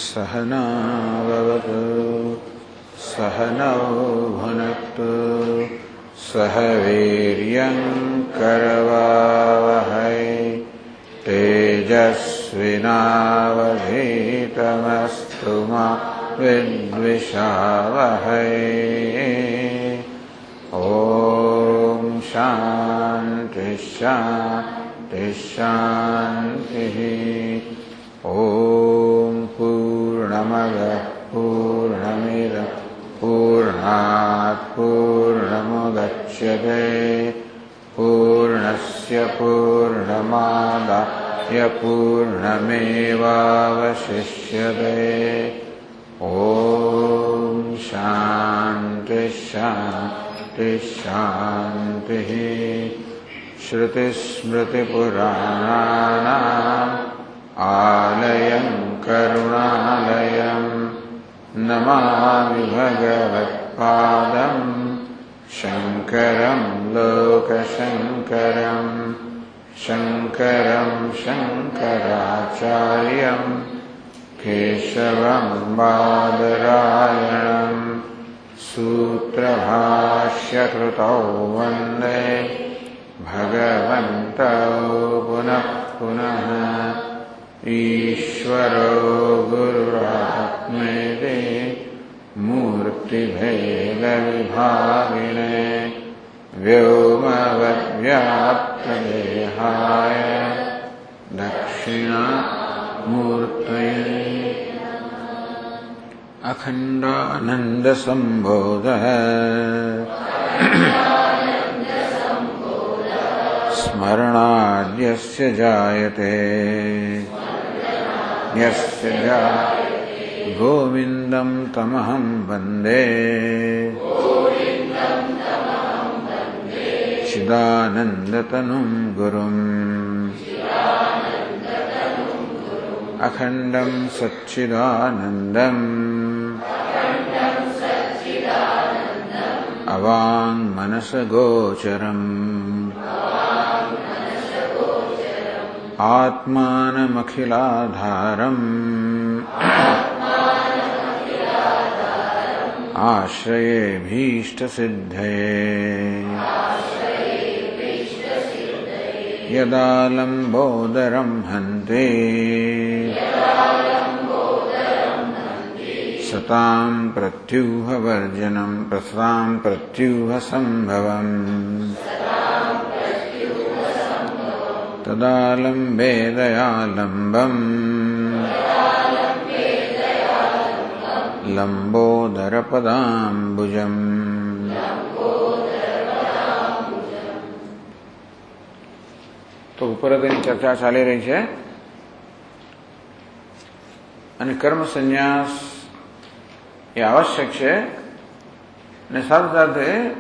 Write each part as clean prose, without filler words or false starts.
सहना भवतु सहनौ भुनक्तु सह वीर्यं करवावहै तेजस्विनावधीतमस्तु मा विद्विषावहै। ॐ शान्ति शान्ति शान्तिः। ॐ पूर्णमदः पूर्णमिदं पूर्णात् पूर्णमुदच्यते पूर्णस्य पूर्णमादाय पूर्णमेवावशिष्यते। ॐ शान्ति शान्ति शान्तिः। श्रुतिस्मृतिपुराणानाम् आलयं करुणालयं नमामि भगवत्पादं शङ्करं लोकशङ्करं शङ्करं शङ्कराचार्यं केशवं बादरायणं सूत्रभाष्यकृतौ वन्दे भगवन्तौ पुनः पुनः। ईश्वरो गुरुरात्मेति मूर्तिभेदविभागिने व्योमवद्व्याप्तदेहाय दक्षिणामूर्तये अखण्डानन्दसम्बोधः स्मरणाद्यस्य जायते यस्य गोविन्दं तमहं वन्दे चिदानन्दतनुं गुरुम् अखण्डं सच्चिदानन्दम् अवाङ्मनसगोचरम् आत्मानमखिलाधारम् आश्रयेभीष्टसिद्धये यदा लम्बोदरं हन्ते सतां प्रत्यूहवर्जनं प्रसतां प्रत्यूहसम्भवम् तदा लम्बे दयालम्बम् लम्बोदरपदाम्बुजम्। તો ઉપર તેની ચર્ચા ચાલી રહી છે અને કર્મ સંન્યાસ એ આવશ્યક છે અને સાથે સાથે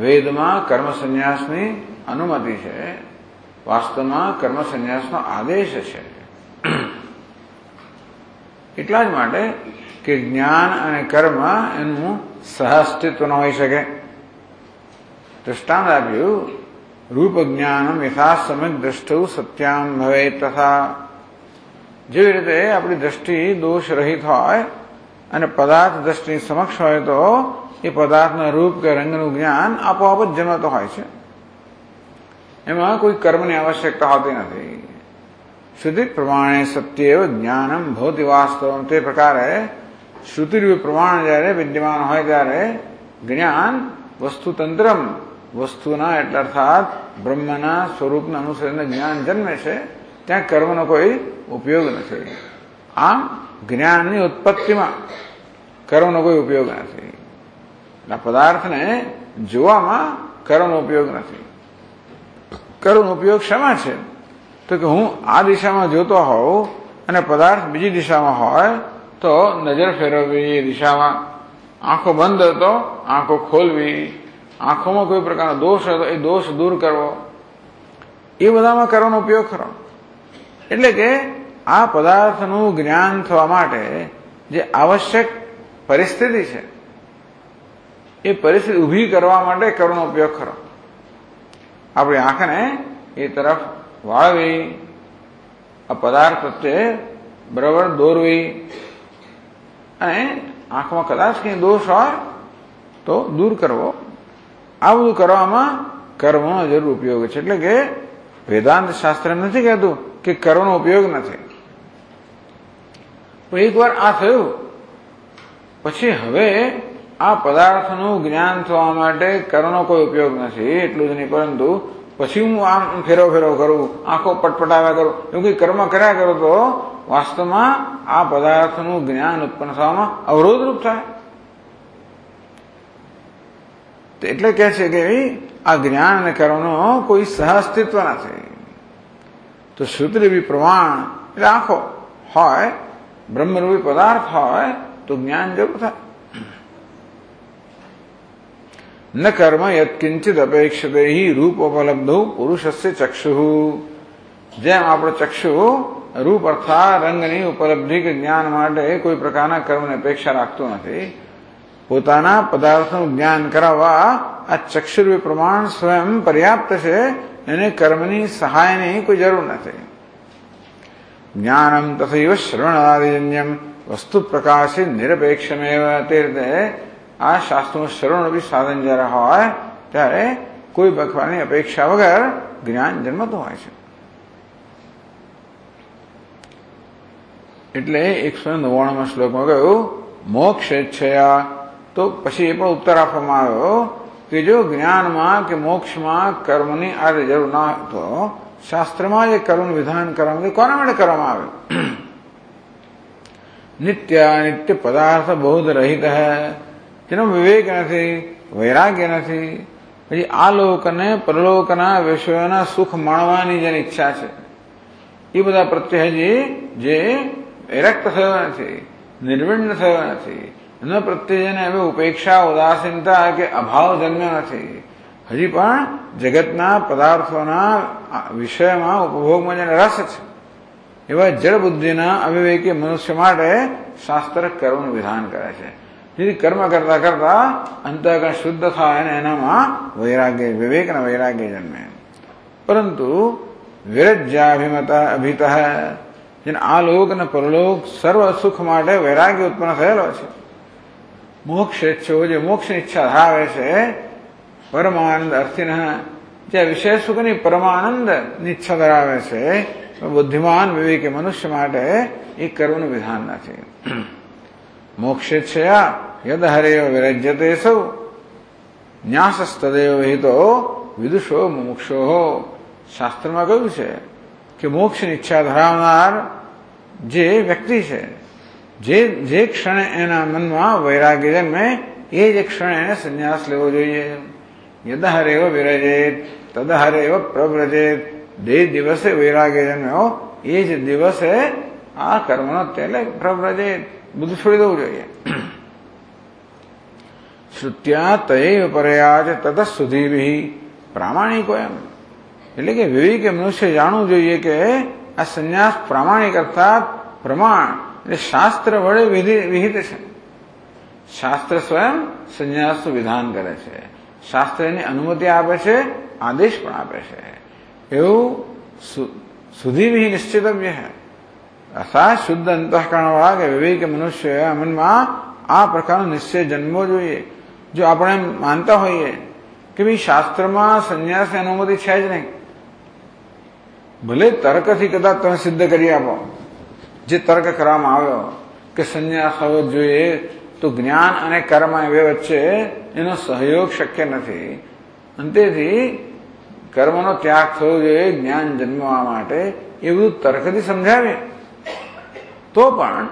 વેદમાં કર્મ સંન્યાસની અનુમતિ છે, વાસ્તવમાં કર્મ સંન્યાસનો આદેશ છે. એટલા જ માટે કે જ્ઞાન અને કર્મ એનું સહઅસ્તિત્વ ન હોઈ શકે. દૃષ્ટાંત આપ્યું, રૂપ જ્ઞાનમ યથા સમ્યક દ્રષ્ટૌ સત્યામ ભવે તથા. જેવી રીતે આપણી દ્રષ્ટિ દોષ રહિત હોય અને પદાર્થ દ્રષ્ટિ સમક્ષ હોય તો એ પદાર્થના રૂપ કે રંગનું જ્ઞાન આપોઆપ જ જન્મતો હોય છે. એમાં કોઈ કર્મની આવશ્યકતા હોતી નથી. શ્રુતિ પ્રમાણે સત્યવ જ્ઞાનમ ભવતિ વાસ્તવમ. તે પ્રકારે શ્રુતિરૂપ પ્રમાણ જયારે વિદ્યમાન હોય ત્યારે જ્ઞાન વસ્તુતંત્રમ, વસ્તુના એટલે અર્થાત બ્રહ્મના સ્વરૂપના અનુસરીને જ્ઞાન જન્મે છે. ત્યાં કર્મનો કોઈ ઉપયોગ નથી. આમ જ્ઞાનની ઉત્પત્તિમાં કર્મનો કોઈ ઉપયોગ નથી. આ પદાર્થને જોવામાં કર્મનો ઉપયોગ નથી. કર્મનો ઉપયોગ શેમાં છે? તો કે હું આ દિશામાં જોતો હોઉં અને પદાર્થ બીજી દિશામાં હોય તો નજર ફેરવવી એ દિશામાં, આંખો બંધ હોય તો આંખો ખોલવી, આંખોમાં કોઈ પ્રકારનો દોષ હોય તો એ દોષ દૂર કરવો, એ બધામાં કર્મનો ઉપયોગ ખરો. એટલે કે આ પદાર્થનું જ્ઞાન થવા માટે જે આવશ્યક પરિસ્થિતિ છે એ પરિસ્થિતિ ઊભી કરવા માટે કર્મનો ઉપયોગ કરો. આપણી આંખને એ તરફ વાળવી, આ પદાર્થ પ્રત્યે બરાબર દોરવી, અને આંખમાં કદાચ કંઈ દોષ હોય તો દૂર કરવો. આ બધું કરવામાં કર્મનો જરૂર ઉપયોગ છે. એટલે કે વેદાંત શાસ્ત્ર એમ નથી કહેતું કે કર્મનો ઉપયોગ નથી. પણ એકવાર આ થયું પછી હવે આ પદાર્થનું જ્ઞાન થવા માટે કર્મનો કોઈ ઉપયોગ નથી એટલું જ નહીં, પરંતુ પછી હું આમ ફેરવ કરું, આંખો પટપટાવ્યા કરું, એવું કંઈ કર્મ કર્યા કરું તો વાસ્તવમાં આ પદાર્થનું જ્ઞાન ઉત્પન્ન થવામાં અવરોધરૂપ થાય. એટલે કહે છે કે આ જ્ઞાન અને કર્મનો કોઈ સહઅસ્તિત્વ નથી. તો શ્રુતિરૂપી પ્રમાણ એટલે આંખો હોય, બ્રહ્મરૂપી પદાર્થ હોય તો જ્ઞાન જરૂર થાય. ન કર્મ યત્કિંચિત અપેક્ષતે રૂપ ઉપલબ્ધો પુરુષસ્ય ચક્ષુ. જેમ આપણો ચક્ષુ રૂપ અર્થાત રંગની ઉપલબ્ધિ કે જ્ઞાન માટે કોઈ પ્રકારના કર્મની અપેક્ષા રાખતું નથી, પોતાના પદાર્થનું જ્ઞાન કરાવવા આ ચક્ષુરૂપી પ્રમાણ સ્વયં પર્યાપ્ત છે, એને કર્મની સહાયની કોઈ જરૂર નથી. જ્ઞાનમ તથૈવ શ્રવણાદિજન્યમ વસ્તુ પ્રકાશિત નિરપેક્ષમેવ. તે રીતે આ શાસ્ત્રનું શ્રવણરૂપી સાધન જ્યારે હોય ત્યારે કોઈ પ્રકારની અપેક્ષા વગર જ્ઞાન જન્મતું હોય છે. એટલે 199 શ્લોકમાં કહ્યું મોક્ષેચ્છયા. તો પછી એ પણ ઉત્તર આપવામાં આવ્યો કે જો જ્ઞાનમાં કે મોક્ષમાં કર્મની આ જરૂર ના તો શાસ્ત્રમાં જે કર્મનું વિધાન કરવામાં કોના માટે કરવામાં આવ્યું? નિત્ય પદાર્થ બૌદ્ધ રહિત હૈ, જેનો વિવેક નથી, વૈરાગ્ય નથી, પછી આ લોકને પરલોકના વિષયોના સુખ માણવાની જેની ઈચ્છા છે એ બધા પ્રત્યે હજી જે વિરક્ત થયો નથી, નિર્વિણ્ણ થયો નથી, એના પ્રત્યે જેને હવે ઉપેક્ષા, ઉદાસીનતા કે અભાવ જન્મ્યો નથી, હજી પણ જગતના પદાર્થોના વિષયમાં ઉપભોગમાં જેને રસ છે, એવા જળ બુદ્ધિના અવિવેકી મનુષ્ય માટે શાસ્ત્ર કર્મનું વિધાન કરે છે. જેથી કર્મ કરતા કરતા અંતઃકરણ શુદ્ધ થાય અને એનામાં વૈરાગ્ય, વિવેક અને વૈરાગ્ય જન્મે. પરંતુ વિરજ્યાભિમતા અભિત, જેને આ લોક અને પરલોક સર્વ સુખ માટે વૈરાગ્ય ઉત્પન્ન થયેલો છે, મોક્ષ ઈચ્છો, જે મોક્ષની ઈચ્છા ધરાવે છે, પરમાનંદ અર્થિન, જે વિષય સુખની પરમાનંદ ની ઈચ્છા ધરાવે છે, બુદ્ધિમાન વિવેકી મનુષ્ય માટે એ કર્મનું વિધાન નથી. મોક્ષેચ્છયા યદ હરેવ વિરજ્યતે સૌ ન્યાસસ્તદેવ વિહિતો વિદુષો મુમુક્ષો. શાસ્ત્રમાં કહ્યું છે કે મોક્ષની ઈચ્છા ધરાવનાર જે વ્યક્તિ છે, જે ક્ષણે એના મનમાં વૈરાગ્ય જન્મે એ જ ક્ષણે એને સંન્યાસ લેવો જોઈએ. યદ હરેવ વિરજેત તદ હરેવ પ્રવ્રજેત. જે દિવસે વૈરાગ્ય જન્મ્યો એ જ દિવસે આ કર્મનો એટલે પ્રવ્રજેત, બધું છોડી દેવું જોઈએ. શ્રુત્યા તૈવ પર્યાચ તત સુધીભિ પ્રામાણિકો. એમ એટલે કે વિવેકી મનુષ્ય જાણવું જોઈએ કે આ સંન્યાસ પ્રામાણિક અર્થાત પ્રમાણ એટલે શાસ્ત્ર વડે વિહિત છે. શાસ્ત્ર સ્વયં સંન્યાસનું વિધાન કરે છે, શાસ્ત્ર એની અનુમતિ આપે છે, આદેશ પણ આપે છે. એવું સુધીભિ નિશ્ચિતવ્ય છે. અર્થાત શુદ્ધ અંતઃકરણ વાળા કે વિવેકી મનુષ્ય મનમાં આ પ્રકારનો નિશ્ચય જન્મવો જોઈએ. જો આપણે એમ માનતા હોઈએ કે ભાઈ શાસ્ત્રમાં સંન્યાસની અનુમતિ છે જ નહીં, ભલે તર્કથી કદાચ તમે સિદ્ધ કરી આપો, જે તર્ક કરવામાં આવ્યો કે સંન્યાસ હોવો જોઈએ, તો જ્ઞાન અને કર્મ એ વચ્ચે એનો સહયોગ શક્ય નથી, અને તેથી કર્મનો ત્યાગ થવો જોઈએ જ્ઞાન જન્મવા માટે, એ બધું તર્કથી સમજાવીએ તો પણ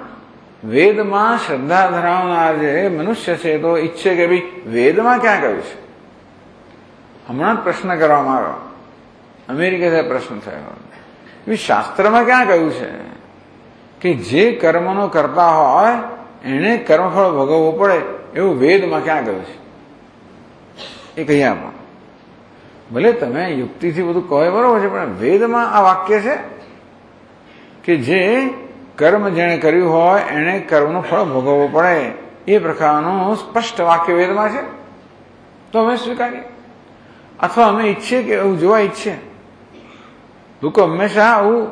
વેદમાં શ્રદ્ધા ધરાવનાર જે મનુષ્ય છે તો ઈચ્છે કે ભાઈ વેદમાં ક્યાં કહ્યું છે. હમણાં જ પ્રશ્ન કરવામાં આવ્યો, અમેરિકાથી પ્રશ્ન થયો, શાસ્ત્રમાં ક્યાં કહ્યું છે કે જે કર્મનો કરતા હોય એને કર્મફળ ભોગવવું પડે, એવું વેદમાં ક્યાં કહ્યું છે? એ કહી આપો. ભલે તમે યુક્તિથી બધું કહે બરોબર છે, પણ વેદમાં આ વાક્ય છે? કે જે કર્મ જેણે કર્યું હોય એણે કર્મનું ફળ ભોગવવું પડે એ પ્રકારનું સ્પષ્ટ વાક્ય વેદમાં છે, તો અમે સ્વીકારીએ. અથવા અમે ઈચ્છીએ કે એવું જોવા ઈચ્છીએ. લોકો હંમેશા આવું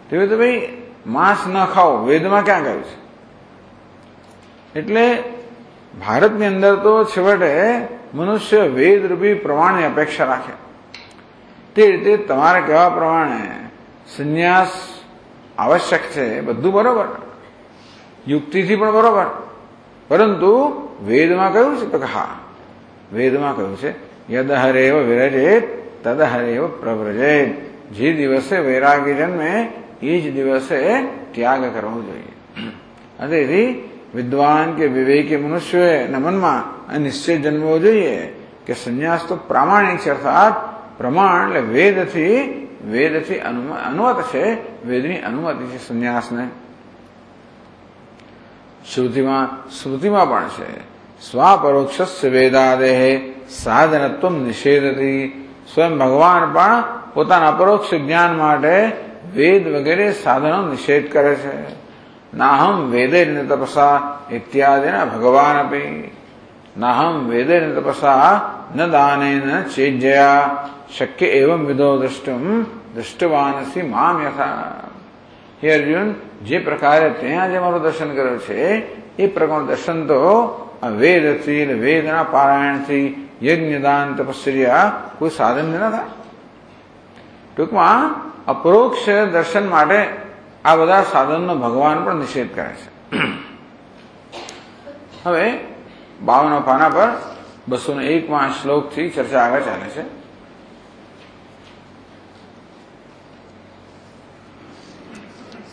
તેવું તો ભાઈ માંસ ન ખાઓ વેદમાં ક્યાં કહ્યું છે? એટલે ભારતની અંદર તો છેવટે મનુષ્ય વેદરૂપી પ્રમાણની અપેક્ષા રાખે. તે રીતે તમારે કહેવા પ્રમાણે સંન્યાસ આવશ્યક છે, બધું બરોબર, યુક્તિથી પણ બરોબર, પરંતુ વેદમાં કહ્યું છે તો કે હા, વેદમાં કહ્યું છે યદ હરેવ વિરજેત તદ હરેવ પ્રવ્રજેત. જે દિવસે વૈરાગ્ય જન્મે એ જ દિવસે ત્યાગ કરવો જોઈએ. તેથી વિદ્વાન કે વિવેકી મનુષ્યોના મનમાં આ નિશ્ચય જન્મવો જોઈએ કે સંન્યાસ તો પ્રામાણિક છે, અર્થાત પ્રમાણ એટલે વેદથી અનુમત છે, વેદની અનુમતિ છે સંન્યાસને. શ્રુતિમાં પણ છે સ્વાપરોક્ષ વેદાદેહ સાધનત્વ નિષેધતી. સ્વયં ભગવાન પણ પોતાના અપરોક્ષ જ્ઞાન માટે વેદ વગેરે સાધનો નિષેધ કરે છે. નાહમ વેદેન તપસા ઇત્યાદિના ભગવાન અપી. નાહમ વેદેન તપસા ન દાનેન ચેજ્યા શક્ય એવં વિદો દ્રષ્ટુમ દૃષ્ટવાનસી મામ યથા. હે અર્જુન, જે પ્રકારે ત્યાં જે મારું દર્શન કર્યું છે એ પ્રકારનું દર્શન તો આ વેદથી, વેદના પારાયણથી, યજ્ઞદાન તપસ્યા કોઈ સાધન ન થાય. ટૂંકમાં અપરોક્ષ દર્શન માટે આ બધા સાધનનો ભગવાન પણ નિષેધ કરે છે. હવે 52 પાના પર 201માં શ્લોકથી ચર્ચા આગળ ચાલે છે.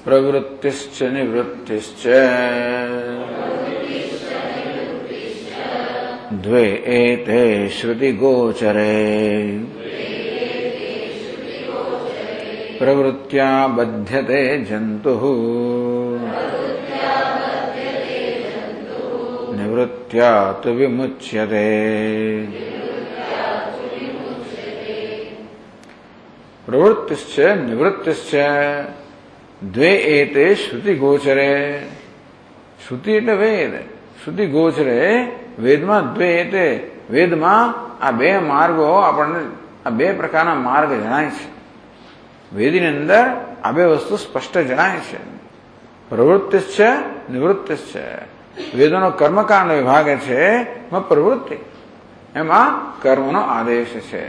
પ્રવૃત્તિશ્ચ નિવૃત્તિશ્ચ દ્વે એતે શ્રુતિ ગોચરે પ્રવૃત્ત્યા બધ્યતે જંતુઃ નિવૃત્ત્યા તુ વિમુચ્યતે. પ્રવૃત્તિશ્ચ નિવૃત્તિશ્ચ દ્વે એતે શ્રુતિ ગોચરે. શ્રુતિ એટલે વેદ, શ્રુતિ ગોચરે વેદમાં દ્વે એતે, વેદમાં આ બે માર્ગો આપણને, આ બે પ્રકારના માર્ગ જણાય છે. વેદની અંદર આ બે વસ્તુ સ્પષ્ટ જણાય છે. પ્રવૃત્તિશ્ચ નિવૃત્તિશ્ચ. વેદોનો કર્મકાંડ વિભાગ છે એમાં પ્રવૃત્તિ, એમાં કર્મનો આદેશ છે,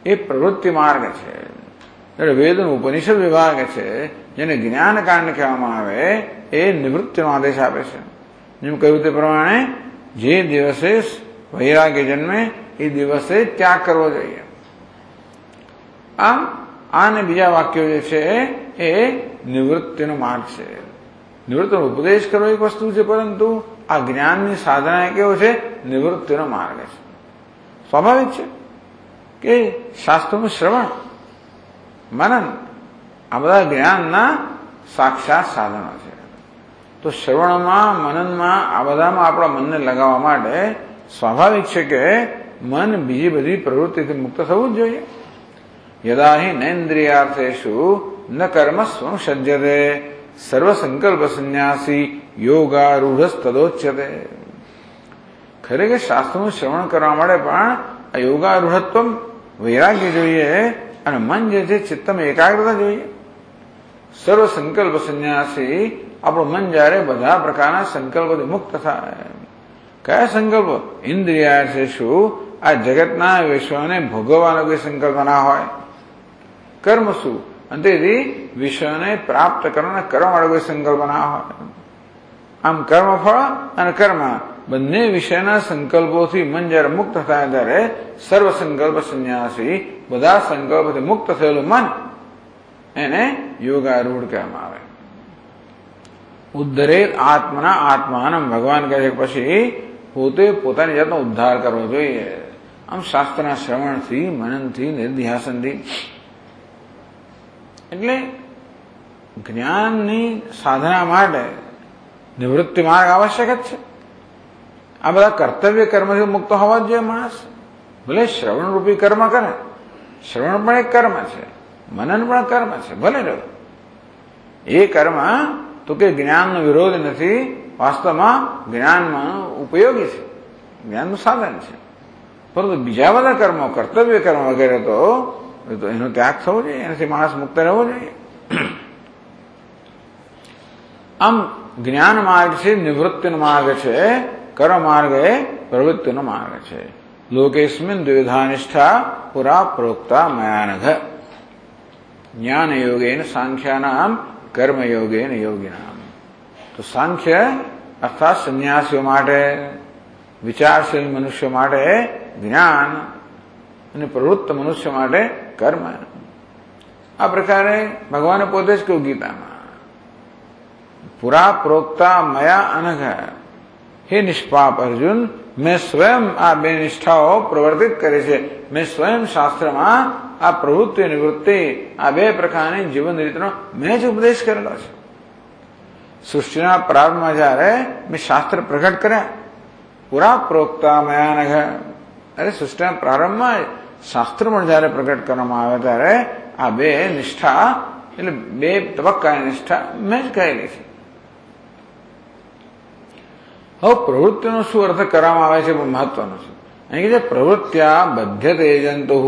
એ પ્રવૃત્તિ માર્ગ છે. એટલે વેદનો ઉપનિષદ વિભાગ છે જેને જ્ઞાનકાંડ કહેવામાં આવે એ નિવૃત્તિનો આદેશ આપે છે. જેમ કહ્યું તે પ્રમાણે જે દિવસે વૈરાગ્ય જન્મે એ દિવસે ત્યાગ કરવો જોઈએ. આમ આને બીજા વાક્યો જે છે એ નિવૃત્તિનો માર્ગ છે. નિવૃત્તિનો ઉપદેશ કરવો એક વસ્તુ છે, પરંતુ આ જ્ઞાનની સાધના એ કેવો છે? નિવૃત્તિનો માર્ગ છે. સ્વાભાવિક છે કે શાસ્ત્રોનું શ્રવણ, મનન આ બધા જ્ઞાનના સાક્ષાત સાધનો છે. તો શ્રવણમાં, મનનમાં, આ બધામાં આપણા મનને લગાવવા માટે સ્વાભાવિક છે કે મન બીજી બધી પ્રવૃત્તિથી મુક્ત થવું જ જોઈએ. યદા હિ નૈન્દ્રિયાર્થેષુ ન કર્મ સંસજ્યતે સર્વસંકલ્પ સંન્યાસી યોગારૂઢસ્તદોચ્યતે. ખરેખર શાસ્ત્રનું શ્રવણ કરવા માટે પણ આ યોગારૂઢત્વ, વૈરાગ્ય જોઈએ અને મન જે છે ચિત્તમાં એકાગ્રતા જોઈએ. સર્વ સંકલ્પ સંન્યાસી, આપણું મન જયારે બધા પ્રકારના સંકલ્પોથી મુક્ત થાય. કયા સંકલ્પો? ઇન્દ્રિયાર્થેષુ, આ જગતના વિશ્વને ભોગવવાનો કોઈ સંકલ્પ ના હોય. કર્મ શું? અને તેથી વિશ્વને પ્રાપ્ત કરવાના કર્મ વાળો કોઈ સંકલ્પ ના હોય. આમ કર્મફળ અને કર્મ બંને વિષયના સંકલ્પોથી મન જયારે મુક્ત થાય ત્યારે સર્વ સંકલ્પ સંન્યાસી, બધા સંકલ્પોથી મુક્ત થયેલું મન, એને યોગારૂઢ કહેવામાં આવે. ઉદ્ધરેત આત્મના આત્માનમ, ભગવાન કહે છે પછી પોતે પોતાની જાતનો ઉદ્ધાર કરવો જોઈએ. આમ શાસ્ત્રના શ્રવણથી, મનનથી, નિર્ધ્યાસનથી. એટલે જ્ઞાનની સાધના માટે નિવૃત્તિ માર્ગ આવશ્યક જ છે. આ બધા કર્તવ્ય કર્મથી મુક્ત હોવા જ જોઈએ માણસ. ભલે શ્રવણ રૂપી કર્મ કરે, શ્રવણ પણ એક કર્મ છે, મનન પણ કર્મ છે, ભલે રહ્યો. એ કર્મ તો કે જ્ઞાનનો વિરોધ નથી, વાસ્તવમાં જ્ઞાનમાં ઉપયોગી છે, જ્ઞાનનું સાધન છે. પરંતુ બીજા બધા કર્મો, કર્તવ્ય કર્મ વગેરે તો એનો ત્યાગ થવો જોઈએ, એનાથી માણસ મુક્ત રહેવો જોઈએ. આમ જ્ઞાન માર્ગ છે નિવૃત્તિનો માર્ગ છે, કર્મ માર્ગ એ પ્રવૃત્તિનો માર્ગ છે. લોકેસ્મિન દ્વિવિધા નિષ્ઠા પુરા પ્રોક્તા મયાનઘ. જ્ઞાન યોગેન સાંખ્યાનામ, કર્મ યોગેન યોગિનામ. તો સાંખ્ય અર્થાત સંન્યાસીઓ માટે, વિચારશીલ મનુષ્ય માટે જ્ઞાન અને પ્રવૃત્ત મનુષ્ય માટે કર્મ. આ પ્રકારે ભગવાને પોતે જ કહ્યું ગીતામાં, પુરા પ્રોક્તા મયા અનઘ. હે નિષ્પાપ અર્જુન, મેં સ્વયં આ બે નિષ્ઠાઓ પ્રવર્તિત કરી છે. મેં સ્વયં શાસ્ત્રમાં આ પ્રવૃત્તિ નિવૃત્તિ આ બે પ્રકારની જીવન રીતનો મેં જ ઉપદેશ કરેલો છે. સૃષ્ટિના પ્રારંભમાં જયારે મેં શાસ્ત્ર પ્રગટ કર્યા, પુરા પ્રોક્તા મયાનઘ, અરે સૃષ્ટિના પ્રારંભમાં શાસ્ત્ર પણ જયારે પ્રગટ કરવામાં આવે ત્યારે આ બે નિષ્ઠા એટલે બે તબક્કાની નિષ્ઠા મેં જ કહેલી છે. હવે પ્રવૃત્તિનો શું અર્થ કરવામાં આવે છે મહત્વનો છે. અહીં કે પ્રવૃત્ત્યા બધ્યતે જંતુ.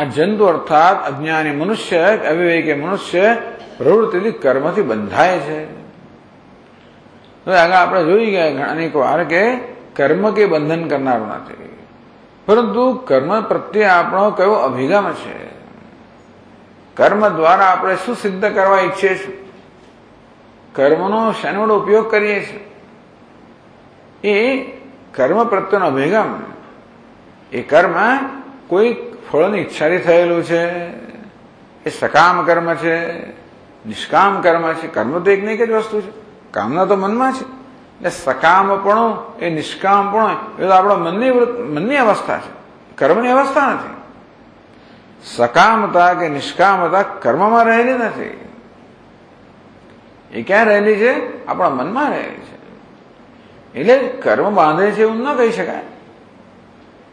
આ જંતુ અર્થાત અજ્ઞાની મનુષ્ય, અવિવેકી મનુષ્ય પ્રવૃત્તિથી કર્મથી બંધાય છે. હવે આગળ આપણે જોઈ ગયા અનેક વાર કે કર્મ કે બંધન કરનારું નથી, પરંતુ કર્મ પ્રત્યે આપણો કયો અભિગમ છે, કર્મ દ્વારા આપણે શું સિદ્ધ કરવા ઈચ્છીએ છીએ, કર્મનો શેનો વડે ઉપયોગ કરીએ છીએ, એ કર્મ પ્રત્યેનો અભિગમ. એ કર્મ કોઈ ફળની ઈચ્છાથી થયેલું છે, એ સકામ કર્મ છે, નિષ્કામ કર્મ છે. કર્મ તો એક ને એક જ વસ્તુ છે, કામના તો મનમાં છે. એટલે સકામપણું એ નિષ્કામપણું એ તો આપણા મનની અવસ્થા છે, કર્મની અવસ્થા નથી. સકામતા કે નિષ્કામતા કર્મમાં રહેલી નથી, એ ક્યાં રહેલી છે? આપણા મનમાં રહેલી છે. એટલે કર્મ બાંધે છે એવું ન કહી શકાય.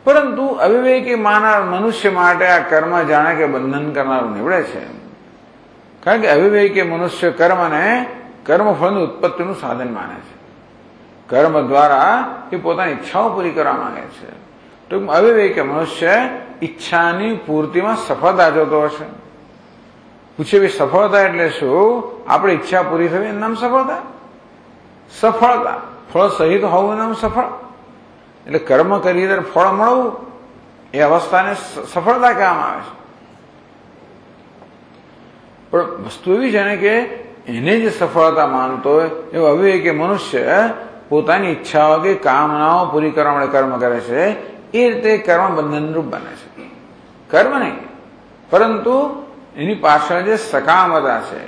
પરંતુ અવિવેકી મનુષ્ય માટે આ કર્મ જાણે કે બંધન કરનારું નીવડે છે. કારણ કે અવિવેકી મનુષ્ય કર્મને કર્મફળની ઉત્પત્તિનું સાધન માને છે. કર્મ દ્વારા એ પોતાની ઈચ્છાઓ પૂરી કરવા માંગે છે. ટૂંકમાં અવિવેકી મનુષ્ય ઈચ્છાની પૂર્તિમાં સફળતા જોતો હશે. પૂછે ભાઈ સફળતા એટલે શું? આપણી ઈચ્છા પૂરી થવી એનું નામ સફળતા. સફળતા ફળ સહિત હોવું નામ સફળ. એટલે કર્મ કરીએ ત્યારે ફળ મળવું એ અવસ્થાને સફળતા કહેવામાં આવે છે. પણ વસ્તુ એવી છે ને કે એને જે સફળતા માનતો હોય એવો અવિવેકી મનુષ્ય પોતાની ઈચ્છાઓ કે કામનાઓ પૂરી કરવા માટે કર્મ કરે છે. એ રીતે કર્મ બંધનરૂપ બને છે. કર્મ નહીં, પરંતુ એની પાછળ જે સકામતા છે,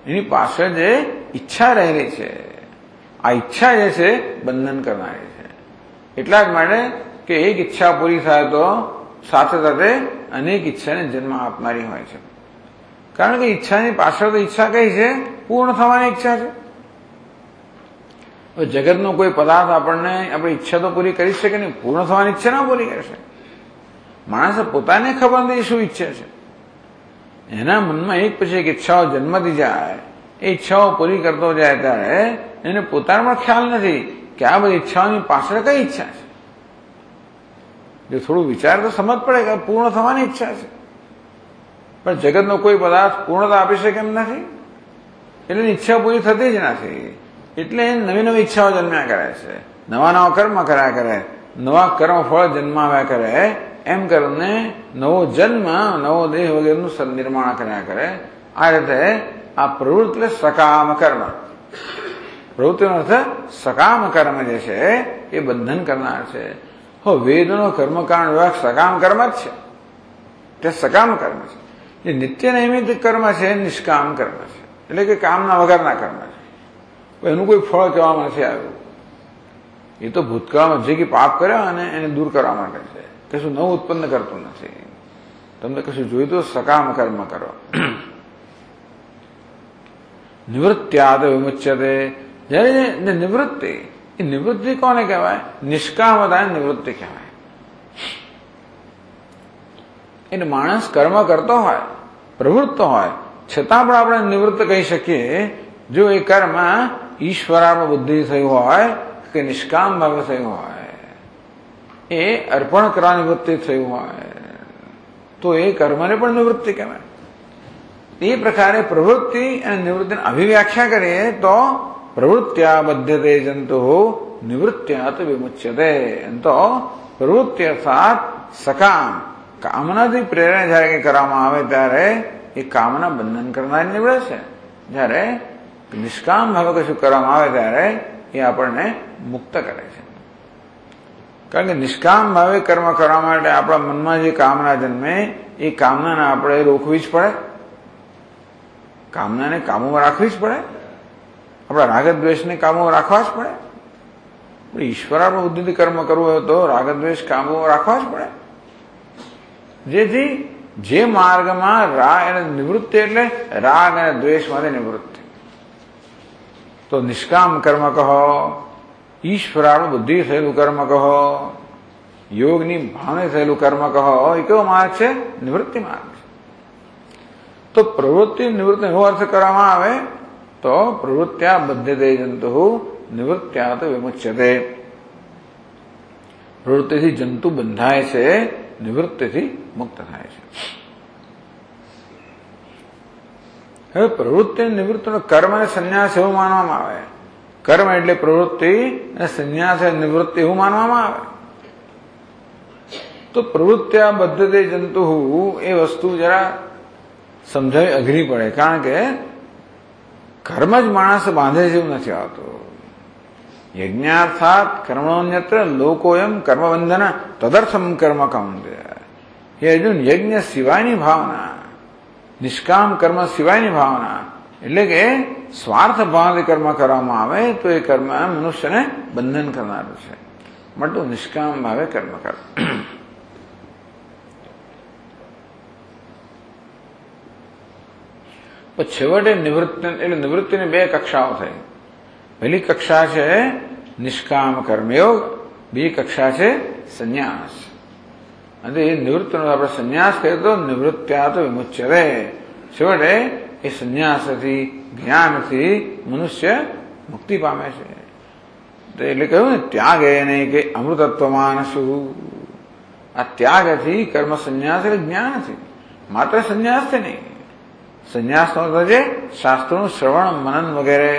એની પાછળ જે ઈચ્છા રહેલી છે, આ ઈચ્છા જે છે બંધન કરનારી છે. એટલા જ માટે કે એક ઈચ્છા પૂરી થાય તો સાથે સાથે અનેક ઈચ્છાને જન્મ આપનારી હોય છે. કારણ કે ઈચ્છાની પાછળ તો ઈચ્છા કઈ છે? પૂર્ણ થવાની ઈચ્છા છે. જગતનો કોઈ પદાર્થ આપણને આપણી ઈચ્છા તો પૂરી કરી શકે નહીં, પૂર્ણ થવાની ઈચ્છા ના પૂરી કરશે. માણસે પોતાને ખબર નથી શું ઈચ્છે છે. એના મનમાં એક પછી એક ઈચ્છાઓ જન્મતી જાય, એ ઈચ્છાઓ પૂરી કરતો જાય ત્યારે એને પોતાનામાં ખ્યાલ નથી કે આ બધી ઈચ્છાઓની પાછળ કઈ ઈચ્છા છે. જો થોડું વિચાર તો સમજ પડે કે પૂર્ણ થવાની ઈચ્છા છે. પણ જગતનો કોઈ પદાર્થ પૂર્ણતા આપી શકે એમ નથી, એટલે ઈચ્છા પૂરી થતી જ નથી. એટલે નવી નવી ઈચ્છાઓ જન્મ્યા કરે છે, નવા નવા કર્મ કર્યા કરે, નવા કર્મ ફળ જન્માવ્યા કરે. એમ કરીને નવો જન્મ, નવો દેહ વગેરેનું નિર્માણ કર્યા કરે. આ રીતે આ પ્રવૃત્તિ એટલે સકામ કર્મ. પ્રવૃત્તિનો અર્થ સકામ કર્મ જે છે એ બંધન કરનાર છે. વેદનો કર્મકાંડ વિભાગ સકામ કર્મ જ છે, તે સકામ કર્મ છે. જે નિત્ય નૈમિત કર્મ છે નિષ્કામ કર્મ છે, એટલે કે કામના વગરના કર્મ છે. એનું કોઈ ફળ કહેવામાં નથી આવ્યું. એ તો ભૂતકાળમાં જે કે પાપ કર્યા અને એને દૂર કરવા માટે છે, કશું નવું ઉત્પન્ન કરતું નથી. તમને કશું જોયું તો સકામ કર્મ કરો. નિવૃત્ત્યાદ વિમુચ્યતે. જ્યારે નિવૃત્તિ, એ નિવૃત્તિ કોને કહેવાય? નિષ્કામતા નિવૃત્તિ કહેવાય. એટલે માણસ કર્મ કરતો હોય પ્રવૃત્ત હોય છતાં પણ આપણે નિવૃત્ત કહી શકીએ જો એ કર્મ ઈશ્વરાર્પણ બુદ્ધિ થયું હોય કે નિષ્કામ ભાવે થયું હોય, એ અર્પણ કરવાની વૃત્તિ થયું હોય તો એ કર્મને પણ નિવૃત્તિ કહેવાય. એ પ્રકારે પ્રવૃત્તિ અને નિવૃત્તિની અભિવ્યાખ્યા કરીએ તો પ્રવૃત્ત્યા બધ્યતે જંતુ નિવૃત્ત્યાત વિમુચ્યતે. એમ તો પ્રવૃત્તિ અર્થાત સકામ કામનાથી પ્રેરણા જયારે કંઈ કરવામાં આવે ત્યારે એ કામના બંધન કરનાર નીવડે છે. જયારે નિષ્કામ ભાવે કશું કરવામાં આવે ત્યારે એ આપણને મુક્ત કરે છે. કારણ કે નિષ્કામ ભાવે કર્મ કરવા માટે આપણા મનમાં જે કામના જન્મે એ કામનાને આપણે રોકવી જ પડે, કામનાને કાબુમાં રાખવી જ પડે, આપણા રાગદ્વેષને કાબુમાં રાખવા જ પડે. ઈશ્વરાર્પણ બુદ્ધિથી કર્મ કરવું હોય તો રાગદ્વેષ કાબુમાં રાખવા જ પડે. જેથી જે માર્ગમાં રાગ અને નિવૃત્તિ એટલે રાગ અને દ્વેષમાંથી નિવૃત્તિ, તો નિષ્કામ કર્મ કહો, ઈશ્વરાર્પણ બુદ્ધિ થયેલું કર્મ કહો, યોગની ભાવને થયેલું કર્મ કહો, એ કેવો માર્ગ છે? નિવૃત્તિ માર્ગ છે. તો પ્રવૃત્તિ નિવૃત્તિ એવો અર્થ કરવામાં આવે તો પ્રવૃત્ત્યા બધ્યતે જંતુ નિવૃત્ત્યાત વિમુચ્યતે. પ્રવૃત્તિથી જંતુ બંધાય છે, નિવૃત્તિથી મુક્ત થાય છે. હવે પ્રવૃત્તિ નિવૃત્તિનો કર્મ અને સંન્યાસ એવું માનવામાં આવે. કર્મ એટલે પ્રવૃત્તિ અને સંન્યાસ એટલે નિવૃત્તિ એવું માનવામાં આવે. તો પ્રવૃત્ત્યા બધ્યતે જંતુ એ વસ્તુ જરા સમજાવી અઘરી પડે. કારણ કે કર્મ જ માણસ બાંધે જેવું નથી આવતું. યજ્ઞાર્થાત કર્મણોન્યત્ર લોકોયમ કર્મબંધન તદર્થમ કર્મ કૌંતેય. હે અર્જુન, યજ્ઞ સિવાયની ભાવના, નિષ્કામ કર્મ સિવાયની ભાવના એટલે કે સ્વાર્થ ભાવથી કર્મ કરવામાં આવે તો એ કર્મ મનુષ્યને બંધન કરનારું છે. માટે નિષ્કામ ભાવે કર્મ કર. પછી છેવટે નિવૃત્તિ એટલે નિવૃત્તિની બે કક્ષાઓ થઈ. પહેલી કક્ષા છે નિષ્કામ કર્મયોગ, બીજી કક્ષા છે સંન્યાસ. અને એ નિવૃત્તિનો આપણે સંન્યાસ કહીએ તો નિવૃત્ત્યાત વિમુચ્યતે. છેવટે એ સંન્યાસથી જ્ઞાનથી મનુષ્ય મુક્તિ પામે છે. એટલે કહ્યું ને ત્યાગ એ નહીં કે અમૃતત્વમાન શું. આ ત્યાગથી કર્મ સંન્યાસ એટલે જ્ઞાનથી, માત્ર સંન્યાસથી નહીં. સંન્યાસનો અર્થ છે શાસ્ત્રોનું શ્રવણ મનન વગેરે.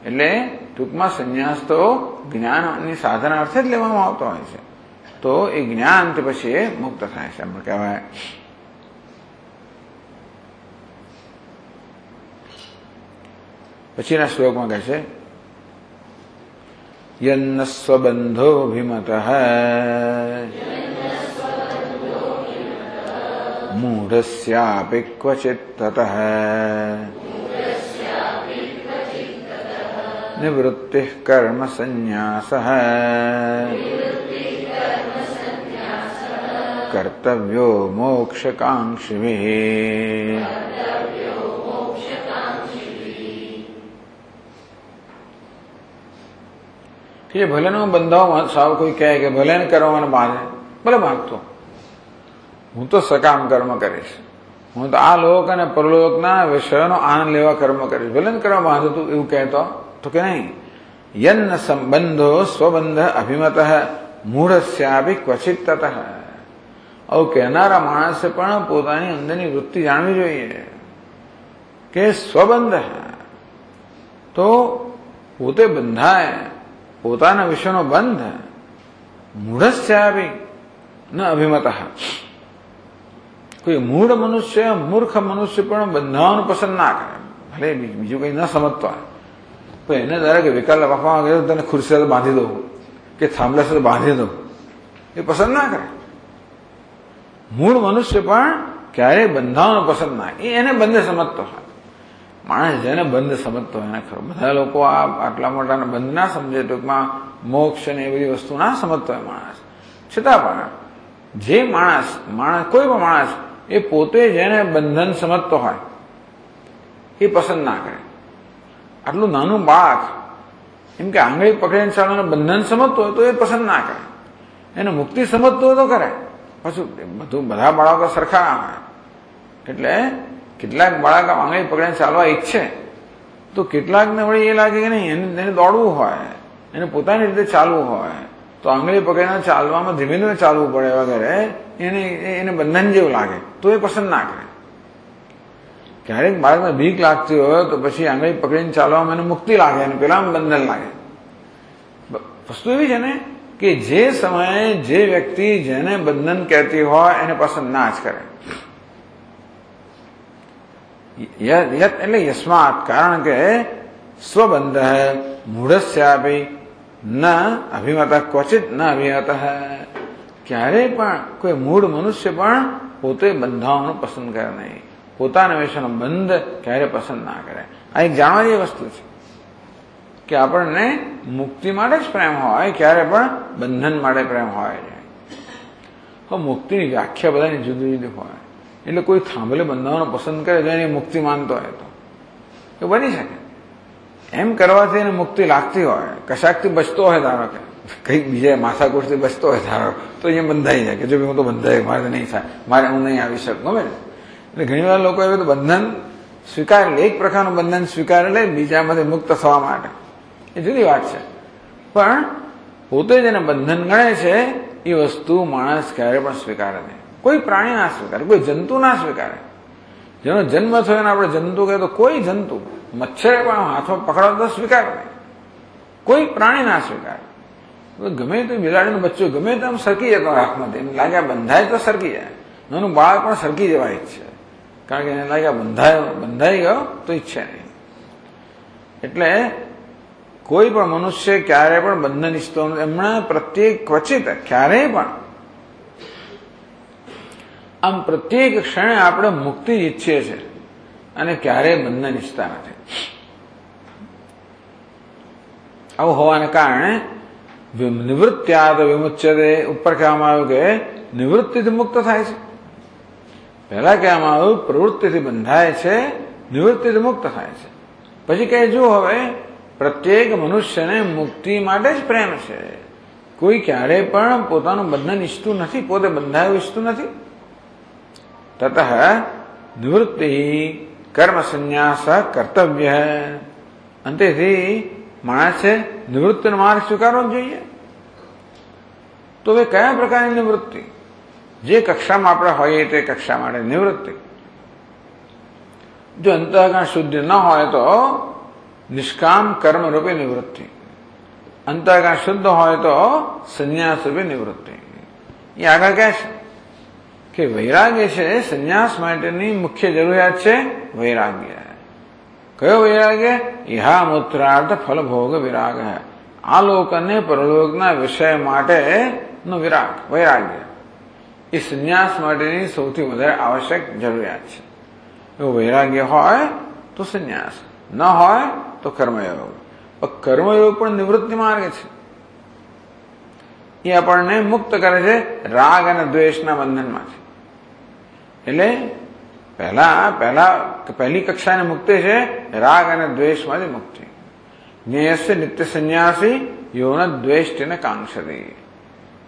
એટલે ટૂંકમાં સંન્યાસ તો જ્ઞાનની સાધના અર્થે જ લેવામાં આવતો હોય છે. તો એ જ્ઞાનથી પછી એ મુક્ત થાય છે એમ કહેવાય. પછીના શ્લોકમાં કહે છે યન્ન સ્વબંધોભિમતઃ મૂઢસ્યાપિ ક્વચિત તતઃ નિવૃત્તિઃ કર્મ સંન્યાસઃ કર્તવ્યો મોક્ષકાંક્ષિભિઃ. કે ભલેનો બંધાવ સાવ કોઈ કહે કે ભલે ને કરવા મને બાંધે, ભલે બાંધતો, હું તો સકામ કર્મ કરીશ, હું તો આ લોક અને પરલોકના વિષયોનો આનંદ લેવા કર્મ કરીશ, ભલે ને કરવા બાંધો તું એવું કહેતો તો કે નહીં. યન્ન સંબંધો સ્વબંધ અભિમત મૂઢસ્યાપી ક્વચિત તતઃ. આવું કહેનારા માણસે પણ પોતાની અંદરની વૃત્તિ જાણવી જોઈએ કે સ્વબંધ તો પોતે બંધાય, પોતાના વિષયનો બંધ. મૂઢસ્યાપી ન અભિમત. કોઈ મૂઢ મનુષ્ય, મૂર્ખ મનુષ્ય પણ બંધાવાનું પસંદ ના કરે. ભલે બીજું કઈ ન સમજતો હોય તો એને દરેક વિકલ્પ આપવામાં ગયો તને ખુરશી સાથે બાંધી દઉં કે થાંભલા સાથે બાંધી દઉં, એ પસંદ ના કરે. મૂળ મનુષ્ય પણ ક્યારેય બંધાવાનું પસંદ ના, એને બંધ સમજતો હોય. માણસ જેને બંધ સમજતો હોય એને ખરું. બધા લોકો આ આટલા મોટા બંધ ના સમજે, ટૂંકમાં મોક્ષ ને એ બધી વસ્તુ ના સમજતો હોય માણસ. છતાં પણ જે માણસ કોઈ પણ માણસ એ પોતે જેને બંધન સમજતો હોય એ પસંદ ના કરે. આટલું નાનું બાળક એમ કે આંગળી પકડીને ચાલવાનું બંધન સમજતો હોય તો એ પસંદ ના કરે. એને મુક્તિ સમજતો હોય તો કરે. પછી બધા બાળકો સરખા એટલે કેટલાક બાળક આંગળી પકડીને ચાલવા ઈચ્છે તો કેટલાકને વળી એ લાગે કે નહીં, એને દોડવું હોય, એને પોતાની રીતે ચાલવું હોય તો આંગળી પકડીને ચાલવામાં ધીમે ધીમે ચાલવું પડે વગેરે એને બંધન જેવું લાગે તો એ પસંદ ના કરે. ક્યારેક બાળકને ભીખ લાગતી હોય તો પછી આંગળી પકડીને ચાલવામાં એને મુક્તિ લાગે અને પેલામાં બંધન લાગે. વસ્તુ એવી છે ને કે જે સમયે જે વ્યક્તિ જેને બંધન કહેતી હોય એને પસંદ ના જ કરે. એટલે યસ્માત, કારણ કે સ્વબંધ મૂઢસ્યાપી ન અભિમત ક્વચિત ન અભિમત. ક્યારેય પણ કોઈ મૂળ મનુષ્ય પણ પોતે બંધાવાનું પસંદ કરે નહીં, પોતાના વિશેનો બંધ ક્યારે પસંદ ના કરે. આ એક જાણવા જેવી વસ્તુ છે કે આપણને મુક્તિ માટે જ પ્રેમ હોય, ક્યારે પણ બંધન માટે પ્રેમ હોય છે. હવે મુક્તિની વ્યાખ્યા બધાની જુદી જુદી હોય, એટલે કોઈ થાંભલે બંધાવાનું પસંદ કરે તો એની મુક્તિ માનતો હોય તો બની શકે. એમ કરવાથી એને મુક્તિ લાગતી હોય, કશાકથી બચતો હોય, ધારો કે કંઈક બીજા માથાકૂટથી બચતો હોય ધારો, તો અહીંયા બંધાઈ જાય કે જો હું તો બંધાય, મારે નહીં થાય, મારે હું નહીં આવી શકું. ગમે એટલે ઘણી વાર લોકો એવું તો બંધન સ્વીકારે લે, એક પ્રકારનું બંધન સ્વીકારે લે બીજામાંથી મુક્ત થવા માટે, એ જુદી વાત છે. પણ પોતે જેને બંધન ગણે છે એ વસ્તુ માણસ ક્યારે પણ સ્વીકારે નહીં. કોઈ પ્રાણી ના સ્વીકારે, કોઈ જંતુ ના સ્વીકારે. જેનો જન્મ થયો ને આપણે જંતુ કહે તો કોઈ જંતુ, મચ્છરે પણ હાથમાં પકડાવ તો સ્વીકારે નહીં, કોઈ પ્રાણી ના સ્વીકારે. ગમે તો બિલાડીનું બચ્ચું ગમે તો આમ સરકી જતો હાથમાંથી, એમ લાગે બંધાય તો સરકી જાય. નાનું બાળક પણ સરકી જવા ઈચ્છે, કારણ કે એને લાગે બંધાઈ ગયો તો ઈચ્છે નહીં. એટલે કોઈ પણ મનુષ્ય ક્યારે પણ બંધન ઈચ્છતો નથી. એમણે પ્રત્યેક ક્વચિત ક્યારેય પણ આમ પ્રત્યેક ક્ષણે આપણે મુક્તિ ઈચ્છીએ છીએ અને ક્યારેય બંધન ઈચ્છતા નથી. આવું હોવાને કારણે નિવૃત્ત્યાદ વિમુચ્યતે ઉપર કહેવામાં આવ્યું કે નિવૃત્તિથી મુક્ત થાય છે. પહેલા કહેવામાં આવ્યું પ્રવૃત્તિથી બંધાય છે, નિવૃત્તિથી મુક્ત થાય છે. પછી કહે જો હવે પ્રત્યેક મનુષ્યને મુક્તિ માટે જ પ્રેમ છે. કોઈ ક્યારેય પણ પોતાનું બંધન ઈચ્છતું નથી, પોતે બંધાયું ઈચ્છતું નથી. તતઃ નિવૃત્તિ કર્મ સંન્યાસ કર્તવ્ય. અંતેથી માણસે નિવૃત્તિનો માર્ગ સ્વીકારવો જોઈએ. તો હવે કયા પ્રકારની નિવૃત્તિ? જે કક્ષામાં આપણે હોઈએ તે કક્ષા માટે નિવૃત્તિ. જો અંતઃકરણ શુદ્ધ ન હોય તો નિષ્કામ કર્મ રૂપે નિવૃત્તિ, અંતઃકરણ શુદ્ધ હોય તો સંન્યાસ રૂપે નિવૃત્તિ. એ આગળ કહે છે કે વૈરાગ્ય છે સંન્યાસ માટેની મુખ્ય જરૂરિયાત છે. વૈરાગ્ય કયો વૈરાગ્ય? ઇહા મૂત્રાર્થ ફલભોગ વિરાગ. આ લોક અને પરલોકના વિષય માટે નો વિરાગ, વૈરાગ્ય એ સંન્યાસ માટેની સૌથી વધારે આવશ્યક જરૂરિયાત છે. જો વૈરાગ્ય હોય તો સંન્યાસ, ન હોય તો કર્મયોગ. કર્મયોગ પણ નિવૃત્તિ માર્ગ છે. એ આપણને મુક્ત કરે છે રાગ અને દ્વેષના બંધનમાંથી. એટલે પહેલી કક્ષાને મુક્તિ છે રાગ અને દ્વેષમાંથી મુક્તિ. જ્ઞેયસ્ય નિત્ય સંન્યાસી યોન દ્વેષ્ટિને કાંક્ષતી.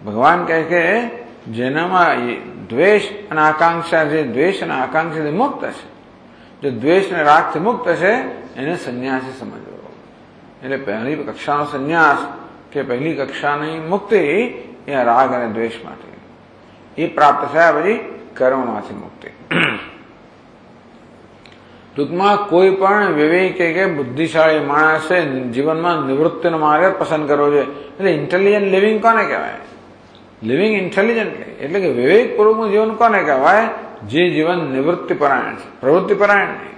ભગવાન કહે કે જેનામાં દ્વેષ અને આકાંક્ષા છે, દ્વેષ અને આકાંક્ષાથી મુક્ત છે, જો દ્વેષ અને રાગથી મુક્ત છે એને સંન્યાસી સમજવો. એટલે પહેલી કક્ષાનો સંન્યાસ કે પહેલી કક્ષાની મુક્તિ એ રાગ અને દ્વેષ માટે એ પ્રાપ્ત થયા પછી કર્મમાંથી મુક્તિ. ટૂંકમાં કોઈ પણ વિવેકી કે બુદ્ધિશાળી માણસે જીવનમાં નિવૃત્તિનો માર્ગ પસંદ કરવો જોઈએ. એટલે ઇન્ટેલિજન્ટ લિવિંગ કોને કહેવાય? લિવિંગ ઇન્ટેલિજન્ટલી, એટલે કે વિવેકપૂર્વકનું જીવન કોને કહેવાય? જે જીવન નિવૃત્તિપરાયણ છે, પ્રવૃત્તિપરાયણ નહીં.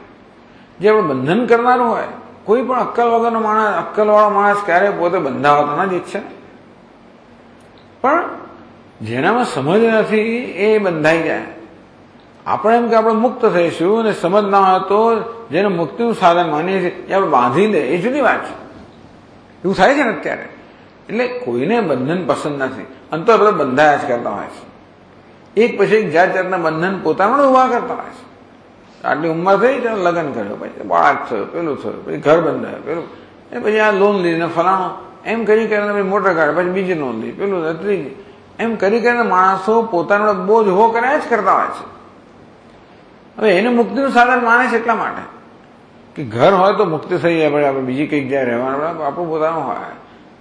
જે આપણે બંધન કરનારું હોય. કોઈ પણ અક્કલ વગરનો માણસ, અક્કલવાળો માણસ ક્યારેય પોતે બંધાવતો ન જ ઈચ્છે. પણ જેનામાં સમજ નથી એ બંધાઈ જાય. આપણે એમ કે આપણે મુક્ત થઈશું અને સમજ ના હોય તો જેને મુક્તિનું સાધન માનીએ છીએ એ આપણે બાંધી દે, એ જુદી વાત છે. એવું થાય છે ને અત્યારે. એટલે કોઈને બંધન પસંદ નથી, અંતર બધા બંધાયા જ કરતા હોય છે. એક પછી એક જાત જાતના બંધન પોતાનું ઉભા કરતા હોય છે. આટલી ઉંમર થઈ ત્યારે લગ્ન કર્યો, પછી બાળક થયો, પેલું થયું, પછી ઘર બંધાયું, પેલું એ પછી આ લોન લીધી ને ફલાણું, એમ કરી કરીને પછી મોટર કાઢે, પછી બીજી લોન લીધી, પેલું ત્રીજી, એમ કરી કરીને માણસો પોતાનો બોજ ઉભો કર્યા જ કરતા હોય છે. હવે એને મુક્તિનું સાધન માને છે એટલા માટે કે ઘર હોય તો મુક્તિ થઈ જાય, પડે આપણે બીજી કંઈક જ્યાં રહેવાનું આપણું પોતાનું હોય.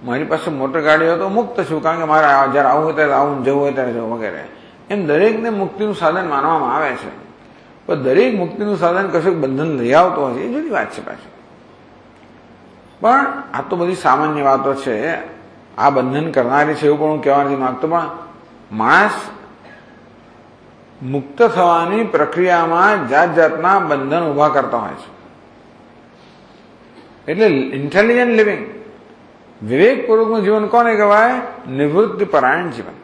મારી પાસે મોટર ગાડી હોય તો મુક્ત છું, કારણ કે મારે જયારે આવું હોય ત્યારે આવું, જવું હોય ત્યારે જવું વગેરે. એમ દરેકને મુક્તિનું સાધન માનવામાં આવે છે. પણ દરેક મુક્તિનું સાધન કશુંક બંધન લઈ આવતો હોય છે, એ જુદી વાત છે પાછી. પણ આ તો બધી સામાન્ય વાતો છે. આ બંધન કરનારી છે એવું પણ હું કહેવા નથી માંગતો, પણ માણસ મુક્ત થવાની પ્રક્રિયામાં જાત જાતના બંધન ઉભા કરતા હોય છે. એટલે ઇન્ટેલિજન્ટ લિવિંગ, વિવેકપૂર્વકનું જીવન કોને કહેવાય? નિવૃત્તિ પરાયણ જીવન.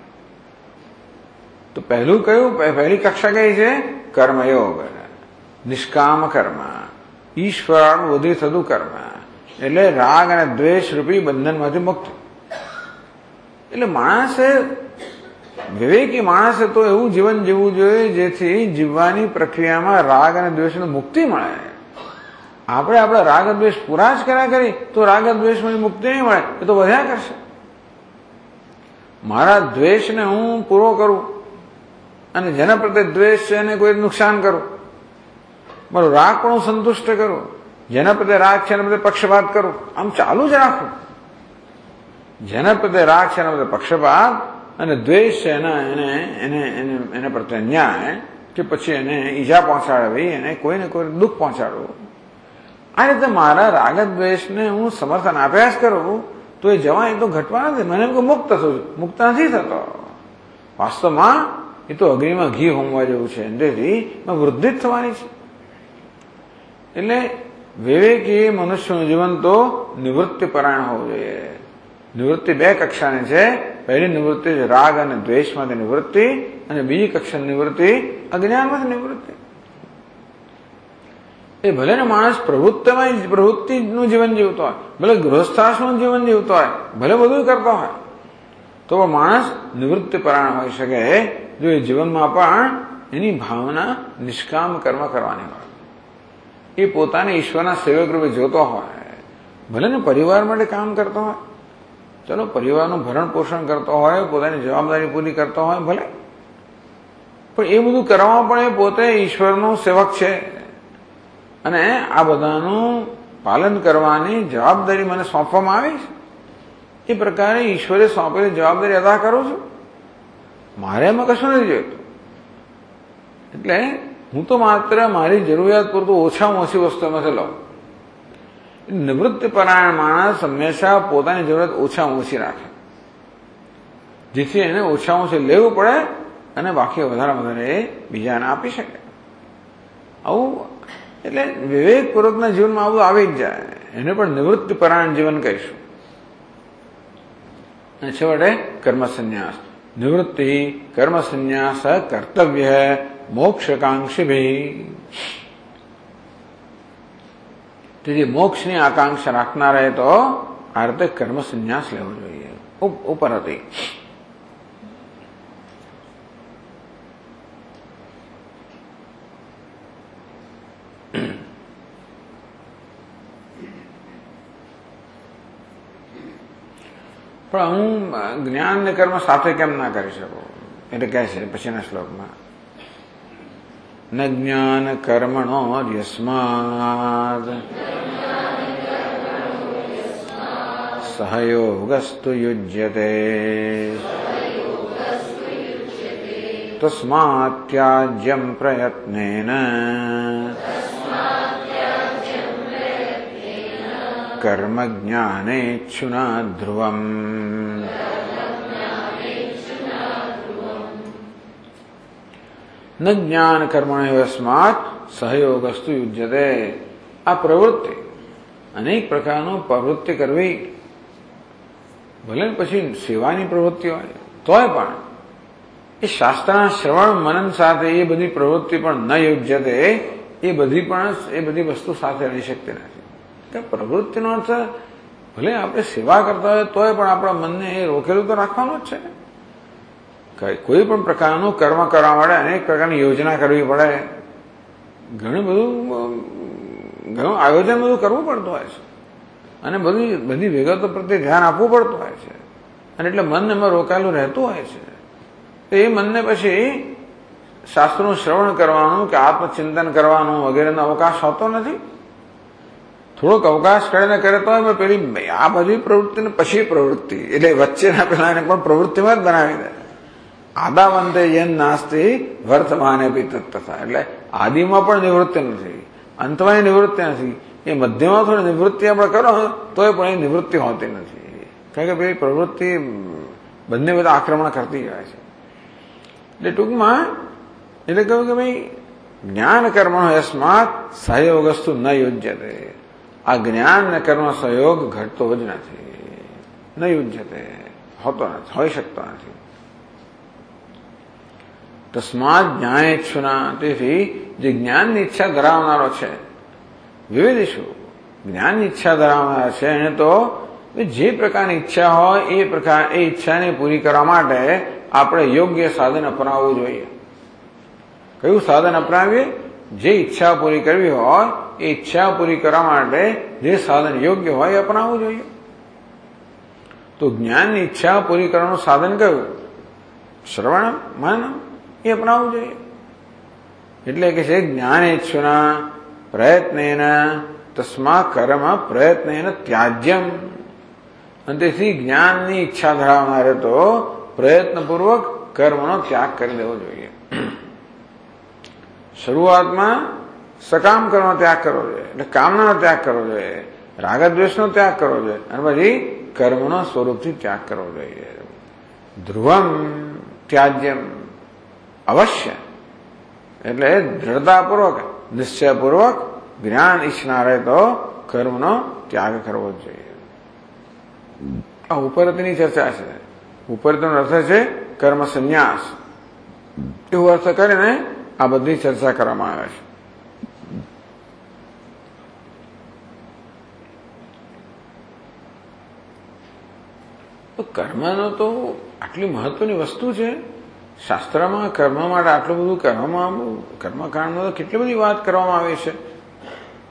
તો પહેલું કયું, પહેલી કક્ષા કઈ છે? કર્મયોગ, નિષ્કામ કર્મ, ઈશ્વરાનુબોધી થતું કર્મ, એટલે રાગ અને દ્વેષ રૂપી બંધનમાંથી મુક્ત. એટલે માણસે, વિવેકી માણસે તો એવું જીવન જીવવું જોઈએ જેથી જીવવાની પ્રક્રિયામાં રાગ અને દ્વેષની મુક્તિ મળે. આપણે આપણા રાગ દ્વેષ પૂરા જ કર્યા કરી તો રાગ દ્વેષમાં મુક્તિ નહીં મળે, એ તો વધ્યા કરશે. મારા દ્વેષને હું પૂરો કરું અને જેના પ્રત્યે દ્વેષ છે એને કોઈ નુકસાન કરું, મારો રાગ પણ હું સંતુષ્ટ કરું, જેના પ્રત્યે રાગ છે એના પ્રત્યે પક્ષપાત કરું, આમ ચાલુ જ રાખું. જેના પ્રત્યે રાગ છે એના પ્રત્યે પક્ષપાત અને દ્વેષ છે એને પ્રત્યે અન્યાય કે પછી એને ઈજા પહોંચાડવી, એને કોઈને કોઈ દુઃખ પહોંચાડવું. આ રીતે મારા રાગ દ્વેષને હું સમર્થન આપ્યા જ કરું તો એ જવા, એ તો ઘટવા નથી. મને એમ મુક્ત થતું, મુક્ત નથી થતો. વાસ્તવમાં એ તો અગ્નિમાં ઘી હોમવા જેવું છે, તેથી વૃદ્ધિ જ થવાની છે. એટલે વિવેકી મનુષ્યનું જીવન તો નિવૃત્તિ પરાયણ હોવું જોઈએ. નિવૃત્તિ બે કક્ષાની છે. પહેલી નિવૃત્તિ રાગ અને દ્વેષમાંથી નિવૃત્તિ, અને બીજી કક્ષાની નિવૃત્તિ અજ્ઞાનમાંથી નિવૃત્તિ. એ ભલે ને માણસ પ્રવૃત્તિનું જીવન જીવતો હોય, ભલે ગૃહસ્થાશ્રમનું જીવન જીવતો હોય, ભલે બધું કરતો હોય, તો માણસ નિવૃત્તિ પરાયણ હોઈ શકે જો એ જીવનમાં પણ એની ભાવના નિષ્કામ કર્મ કરવાની હોય, એ પોતાને ઈશ્વરના સેવક રૂપે જોતો હોય. ભલે ને પરિવાર માટે કામ કરતો હોય, ચલો પરિવારનું ભરણ પોષણ કરતો હોય, પોતાની જવાબદારી પૂરી કરતો હોય ભલે, પણ એ બધું કરવામાં પણ એ પોતે ઈશ્વરનો સેવક છે અને આ બધાનું પાલન કરવાની જવાબદારી મને સોંપવામાં આવી છે. એ પ્રકારે ઈશ્વરે સોંપેલી જવાબદારી અદા કરું છું. મારે એમાં કશું નથી જોઈતું. એટલે હું તો માત્ર મારી જરૂરિયાત પૂરતું ઓછામાં ઓછી વસ્તુ એમાંથી લઉં. નિવૃત્તિ પરાયણ માણસ હંમેશા પોતાની જરૂરિયાત ઓછામાં ઓછી રાખે, જેથી એને ઓછામાં ઓછું લેવું પડે અને બાકી વધારે એ બીજાને આપી શકે. આવું એટલે વિવેકપૂર્વકના જીવનમાં આવું આવી જ જાય. એને પણ નિવૃત્તિ પરાયણ જીવન કહીશું. અને છેવટે કર્મ સંન્યાસ. નિવૃત્તિ કર્મ સંન્યાસ કર્તવ્ય મોક્ષકાંક્ષી. તેથી મોક્ષની આકાંક્ષા રાખનારાએ તો આ રીતે કર્મ સંન્યાસ લેવો જોઈએ. ઉપર હતી પણ હું જ્ઞાન ને કર્મ સાથે કેમ ના કરી શકું? એટલે કહે છે પછીના શ્લોકમાં, ન જ્ઞાન કર્મણો યસ્માદ સહયોગસ્તુ યુજ્યતે તસ્માत् ત્યાજ્યં પ્રયત્નેન કર્મ જ્ઞાનેચ્છુના ધ્રુવમ. ન જ્ઞાન કર્મણસ્માત સહયોગસ્તુ યુજ્યતે. આ પ્રવૃત્તિ, અનેક પ્રકારનો પ્રવૃત્તિ કરવી, ભલે પછી સેવાની પ્રવૃત્તિ હોય તોય પણ એ શાસ્ત્રના શ્રવણ મનન સાથે એ બધી પ્રવૃત્તિ પણ ન યુજ્યતે. એ બધી વસ્તુ સાથે રહી શકતી નથી. પ્રવૃત્તિનો અર્થ ભલે આપણે સેવા કરતા હોય તોય પણ આપણા મનને એ રોકેલું તો રાખવાનું જ છે. કોઈ પણ પ્રકારનું કર્મ કરવા માટે અનેક પ્રકારની યોજના કરવી પડે, ઘણું આયોજન બધું કરવું પડતું હોય છે અને બધી વિગતો પ્રત્યે ધ્યાન આપવું પડતું હોય છે. અને એટલે મન એમાં રોકાયેલું રહેતું હોય છે. તો એ મનને પછી શાસ્ત્રોનું શ્રવણ કરવાનું કે આત્મચિંતન કરવાનું વગેરેનો અવકાશ હોતો નથી. થોડોક અવકાશ કરીને કરે તો પેલી આ બધી પ્રવૃત્તિને પછી પ્રવૃત્તિ એટલે વચ્ચેના પેલાને પણ પ્રવૃત્તિમાં જ બનાવી દે. આદાવંતે યન નાસ્તિ વર્તમાને બી તત્તથા, એટલે આદિમાં પણ નિવૃત્તિ નથી, અંતમાં નિવૃત્તિ નથી. એ મધ્યમાં થોડી નિવૃત્તિ આપણે કરો તોય પણ એ નિવૃત્તિ હોતી નથી. કારણ કે પેલી પ્રવૃત્તિ બંને બધા આક્રમણ કરતી જાય છે. એટલે ટૂંકમાં એટલે કહ્યું કે ભાઈ જ્ઞાન કર્મનો યસ્માત સહયોગસ્તુ ન યુજ્યતે. આ જ્ઞાન ને કર્મ સહયોગ ઘટતો જ નથી, ન યુજ્યતે, હોતો નથી, હોઈ શકતો નથી. તસ્માત જ્ઞાનેચ્છુના, તેથી જે જ્ઞાનની ઈચ્છા ધરાવનારો છે, વિવિધ ઇચ્છુ જ્ઞાનની ઈચ્છા ધરાવનાર છે, એને તો જે પ્રકારની ઈચ્છા હોય એ ઈચ્છાને પૂરી કરવા માટે આપણે યોગ્ય સાધન અપનાવવું જોઈએ. કયું સાધન અપનાવીએ? જે ઈચ્છા પૂરી કરવી હોય એ ઈચ્છા પૂરી કરવા માટે જે સાધન યોગ્ય હોય એ અપનાવવું જોઈએ. તો જ્ઞાનની ઈચ્છા પૂરી કરવાનું સાધન કયું? શ્રવણ મનન, એ અપનાવવું જોઈએ. એટલે કે છે જ્ઞાનેચ્છુના પ્રયત્નેન તસ્મા કર્મ પ્રયત્નેન ત્યાજ્યમ. અને તેથી જ્ઞાનની ઈચ્છા ધરાવનારે તો પ્રયત્નપૂર્વક કર્મનો ત્યાગ કરી દેવો જોઈએ. શરૂઆતમાં સકામ કર્મનો ત્યાગ કરવો જોઈએ, એટલે કામનાનો ત્યાગ કરવો જોઈએ, રાગદ્વેષનો ત્યાગ કરવો જોઈએ, અને પછી કર્મનો સ્વરૂપથી ત્યાગ કરવો જોઈએ. ધ્રુવમ ત્યાજ્યમ અવશ્ય, એટલે દ્રઢતાપૂર્વક નિશ્ચયપૂર્વક જ્ઞાન ઈચ્છનારે તો કર્મનો ત્યાગ કરવો જ જોઈએ. આ ઉપરતની ચર્ચા છે. ઉપરતનો અર્થ છે કર્મ સંન્યાસ, એવો અર્થ કરીને આ બધી ચર્ચા કરવામાં આવે છે. કર્મનો તો આટલી મહત્વની વસ્તુ છે. શાસ્ત્રમાં કર્મ માટે આટલું બધું કરવામાં, કર્મકાંડમાં તો કેટલી બધી વાત કરવામાં આવી છે.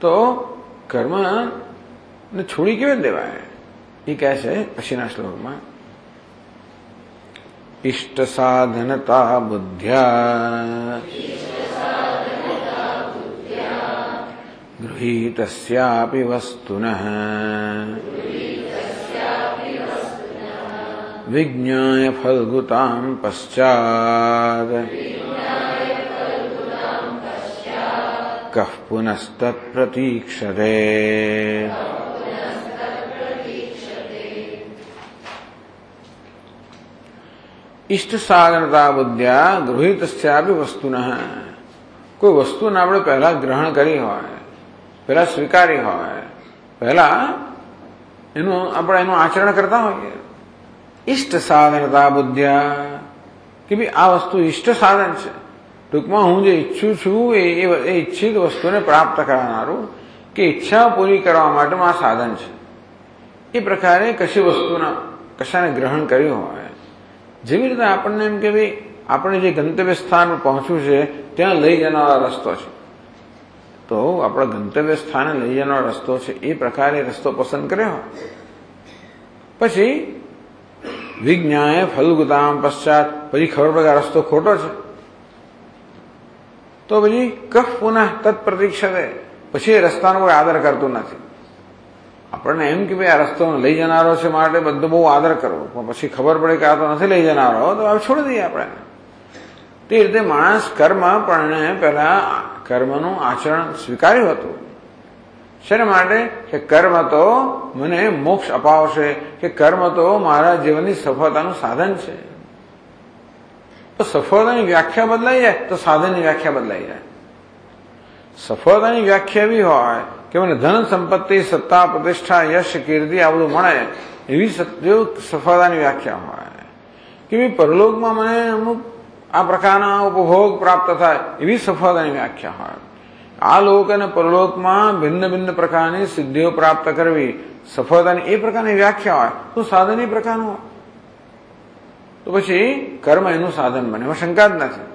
તો કર્મને છોડી કેવી દેવાય એ કહે છે પછીના શ્લોકમાં. ઇષ્ટ સાધનતા બુદ્ધ્યા ગૃહીતસ્યાપિ વસ્તુનઃ વિજ્ઞાય ફલગુતામ પશ્ચાદ કઃ પુનસ્તત્ પ્રતીક્ષતે. ઇષ્ટ સાધનતા બુદ્ધ્યા ગૃહીતસ્યાપિ વસ્તુનઃ. કોઈ વસ્તુને આપણે પહેલા ગ્રહણ કરી હોય, પહેલા સ્વીકારી હોય, પહેલા આપણે એનું આચરણ કરતા હોઈએ. ઇષ્ટ સાધનતા બુદ્ધ્યા, કે ભાઈ આ વસ્તુ ઇષ્ટ સાધન છે. ટૂંકમાં હું જે ઈચ્છું છું એ ઈચ્છિત વસ્તુને પ્રાપ્ત કરનારું કે ઈચ્છા પૂરી કરવા માટેનું આ સાધન છે. એ પ્રકારે કશી વસ્તુના કશાને ગ્રહણ કર્યું હોય. જેવી રીતે આપણને એમ કે ભાઈ આપણે જે ગંતવ્ય સ્થાન પર પહોંચવું છે ત્યાં લઈ જનારો રસ્તો છે, તો આપણા ગંતવ્ય સ્થાને લઈ જનારો રસ્તો છે એ પ્રકારે રસ્તો પસંદ કર્યો હોય. પછી વિજ્ઞાય ફલગુતામ પશ્ચાત, પછી ખબર પડે આ રસ્તો ખોટો છે, તો પછી કઃ પુનઃ તત્પ્રતીક્ષતે, પછી એ રસ્તાનો કોઈ આદર કરતું નથી. આપણને એમ કે ભાઈ આ રસ્તો લઈ જનારો છે માટે બધો બહુ આદર કરવો, પણ પછી ખબર પડે કે આ તો નથી લઈ જનારો, તો આ છોડી દઈએ આપણે. તે રીતે માણસ કર્મ પણ પહેલા કર્મનું આચરણ સ્વીકાર્યું હતું. શેના માટે? કે કર્મ તો મને મોક્ષ અપાવશે, કે કર્મ તો મારા જીવનની સફળતાનું સાધન છે. તો સફળતાની વ્યાખ્યા બદલાઈ જાય તો સાધનની વ્યાખ્યા બદલાઈ જાય. સફળતાની વ્યાખ્યા એવી હોય કે મને ધન સંપત્તિ સત્તા પ્રતિષ્ઠા યશ કીર્તિ આ બધું મળે, એવી સફળતાની વ્યાખ્યા હોય. કે પરલોકમાં મને અમુક આ પ્રકારના ઉપભોગ પ્રાપ્ત થાય, એવી સફળતાની વ્યાખ્યા હોય. આ લોક અને પરલોકમાં ભિન્ન ભિન્ન પ્રકારની સિદ્ધિઓ પ્રાપ્ત કરવી સફળતાની એ પ્રકારની વ્યાખ્યા હોય, તો સાધન એ પ્રકારનું હોય. તો પછી કર્મ એનું સાધન બને, એમાં શંકા જ નથી.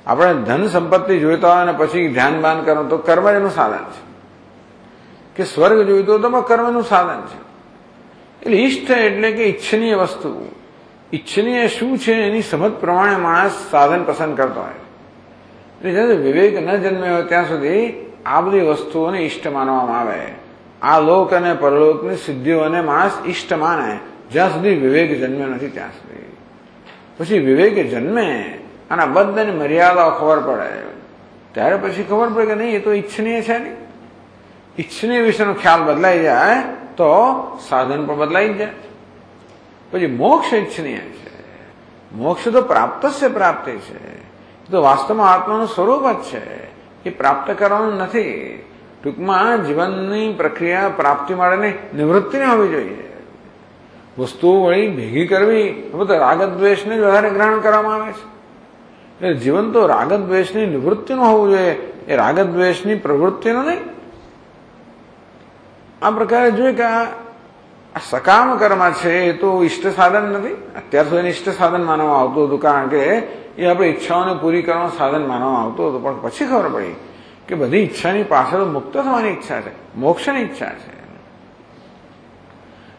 આપણે ધન સંપત્તિ જોઈતા હોય અને પછી ધ્યાન બાન કરો તો કર્મ એનું સાધન છે. કે સ્વર્ગ જોઈતો તો કર્મનું સાધન છે. એટલે ઈષ્ટ એટલે કે ઈચ્છનીય વસ્તુ. ઈચ્છનીય શું છે એની સમજ પ્રમાણે માણસ સાધન પસંદ કરતો હોય. એટલે વિવેક ન જન્મે હોય ત્યાં સુધી આ બધી વસ્તુઓને ઈષ્ટ માનવામાં આવે. આ લોક અને પરલોકની સિદ્ધિઓને માણસ ઈષ્ટ માને જ્યાં સુધી વિવેક જન્મ્યો નથી ત્યાં સુધી. પછી વિવેક જન્મે અને બધાની મર્યાદાઓ ખબર પડે ત્યારે પછી ખબર પડે કે નહીં, એ તો ઈચ્છનીય છે નહીં. ઈચ્છનીય વિશેનો ખ્યાલ બદલાઈ જાય તો સાધન પણ બદલાઈ જ જાય. પછી મોક્ષ ઈચ્છનીય છે. મોક્ષ તો પ્રાપ્ત છે, પ્રાપ્તિ છે. તો વાસ્તવમાં આત્માનું સ્વરૂપ જ છે, એ પ્રાપ્ત કરવાનું નથી. ટૂંકમાં જીવનની પ્રક્રિયા પ્રાપ્તિ માટેની નિવૃત્તિની હોવી જોઈએ. વસ્તુઓ વળી ભેગી કરવી તો રાગદ્વેષને જ વધારે ગ્રહણ કરવામાં આવે છે. એટલે જીવન તો રાગદ્વેષની નિવૃત્તિનું હોવું જોઈએ, એ રાગદ્વેષની પ્રવૃત્તિનું નહીં. આ પ્રકારે જોઈએ કે આ સકામ કર્મ છે એ તો ઈષ્ટ સાધન નથી. અત્યાર સુધી ઈષ્ટ સાધન માનવામાં આવતું હતું, કારણ કે એ આપણે ઈચ્છાઓને પૂરી કરવાનું સાધન માનવામાં આવતું હતું. પણ પછી ખબર પડી કે બધી ઈચ્છાની પાછળ મુક્ત થવાની ઈચ્છા છે, મોક્ષની ઈચ્છા છે.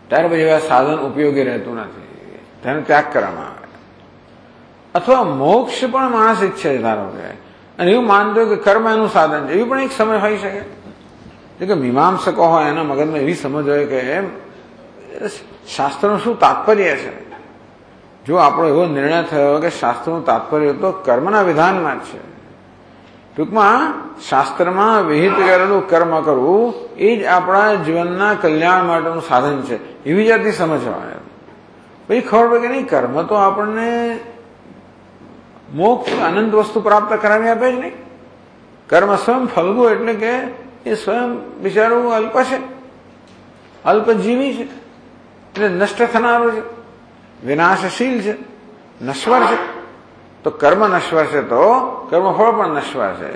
ત્યાર પછી આ સાધન ઉપયોગી રહેતું નથી, તેનો ત્યાગ કરવામાં આવે. અથવા મોક્ષ પણ માણસ ઈચ્છે છે ધારો કે, અને એવું માનતો કે કર્મ એનું સાધન છે, એવી પણ એક સમય હોઈ શકે. કે મીમાંસકો હોય એના મગજમાં એવી સમજ હોય કે શાસ્ત્રનું શું તાત્પર્ય છે. જો આપણો એવો નિર્ણય થયો કે શાસ્ત્રનું તાત્પર્ય તો કર્મના વિધાનમાં જ છે, ટૂંકમાં શાસ્ત્રમાં વિહિત કરેલું કર્મ કરવું એ જ આપણા જીવનના કલ્યાણ માટેનું સાધન છે, એવી જાતની સમજ હોય. પછી ખબર પડે કે નહીં, કર્મ તો આપણને મોક્ષ અનંત વસ્તુ પ્રાપ્ત કરાવી આપે જ નહીં. કર્મ સ્વયં ફલગુ, એટલે કે એ સ્વયં બિચારું અલ્પ છે, અલ્પજીવી છે, એટલે નષ્ટ થનારું છે, વિનાશશીલ છે, નશ્વર છે. તો કર્મ નશ્વર છે તો કર્મફળ પણ નશ્વર છે,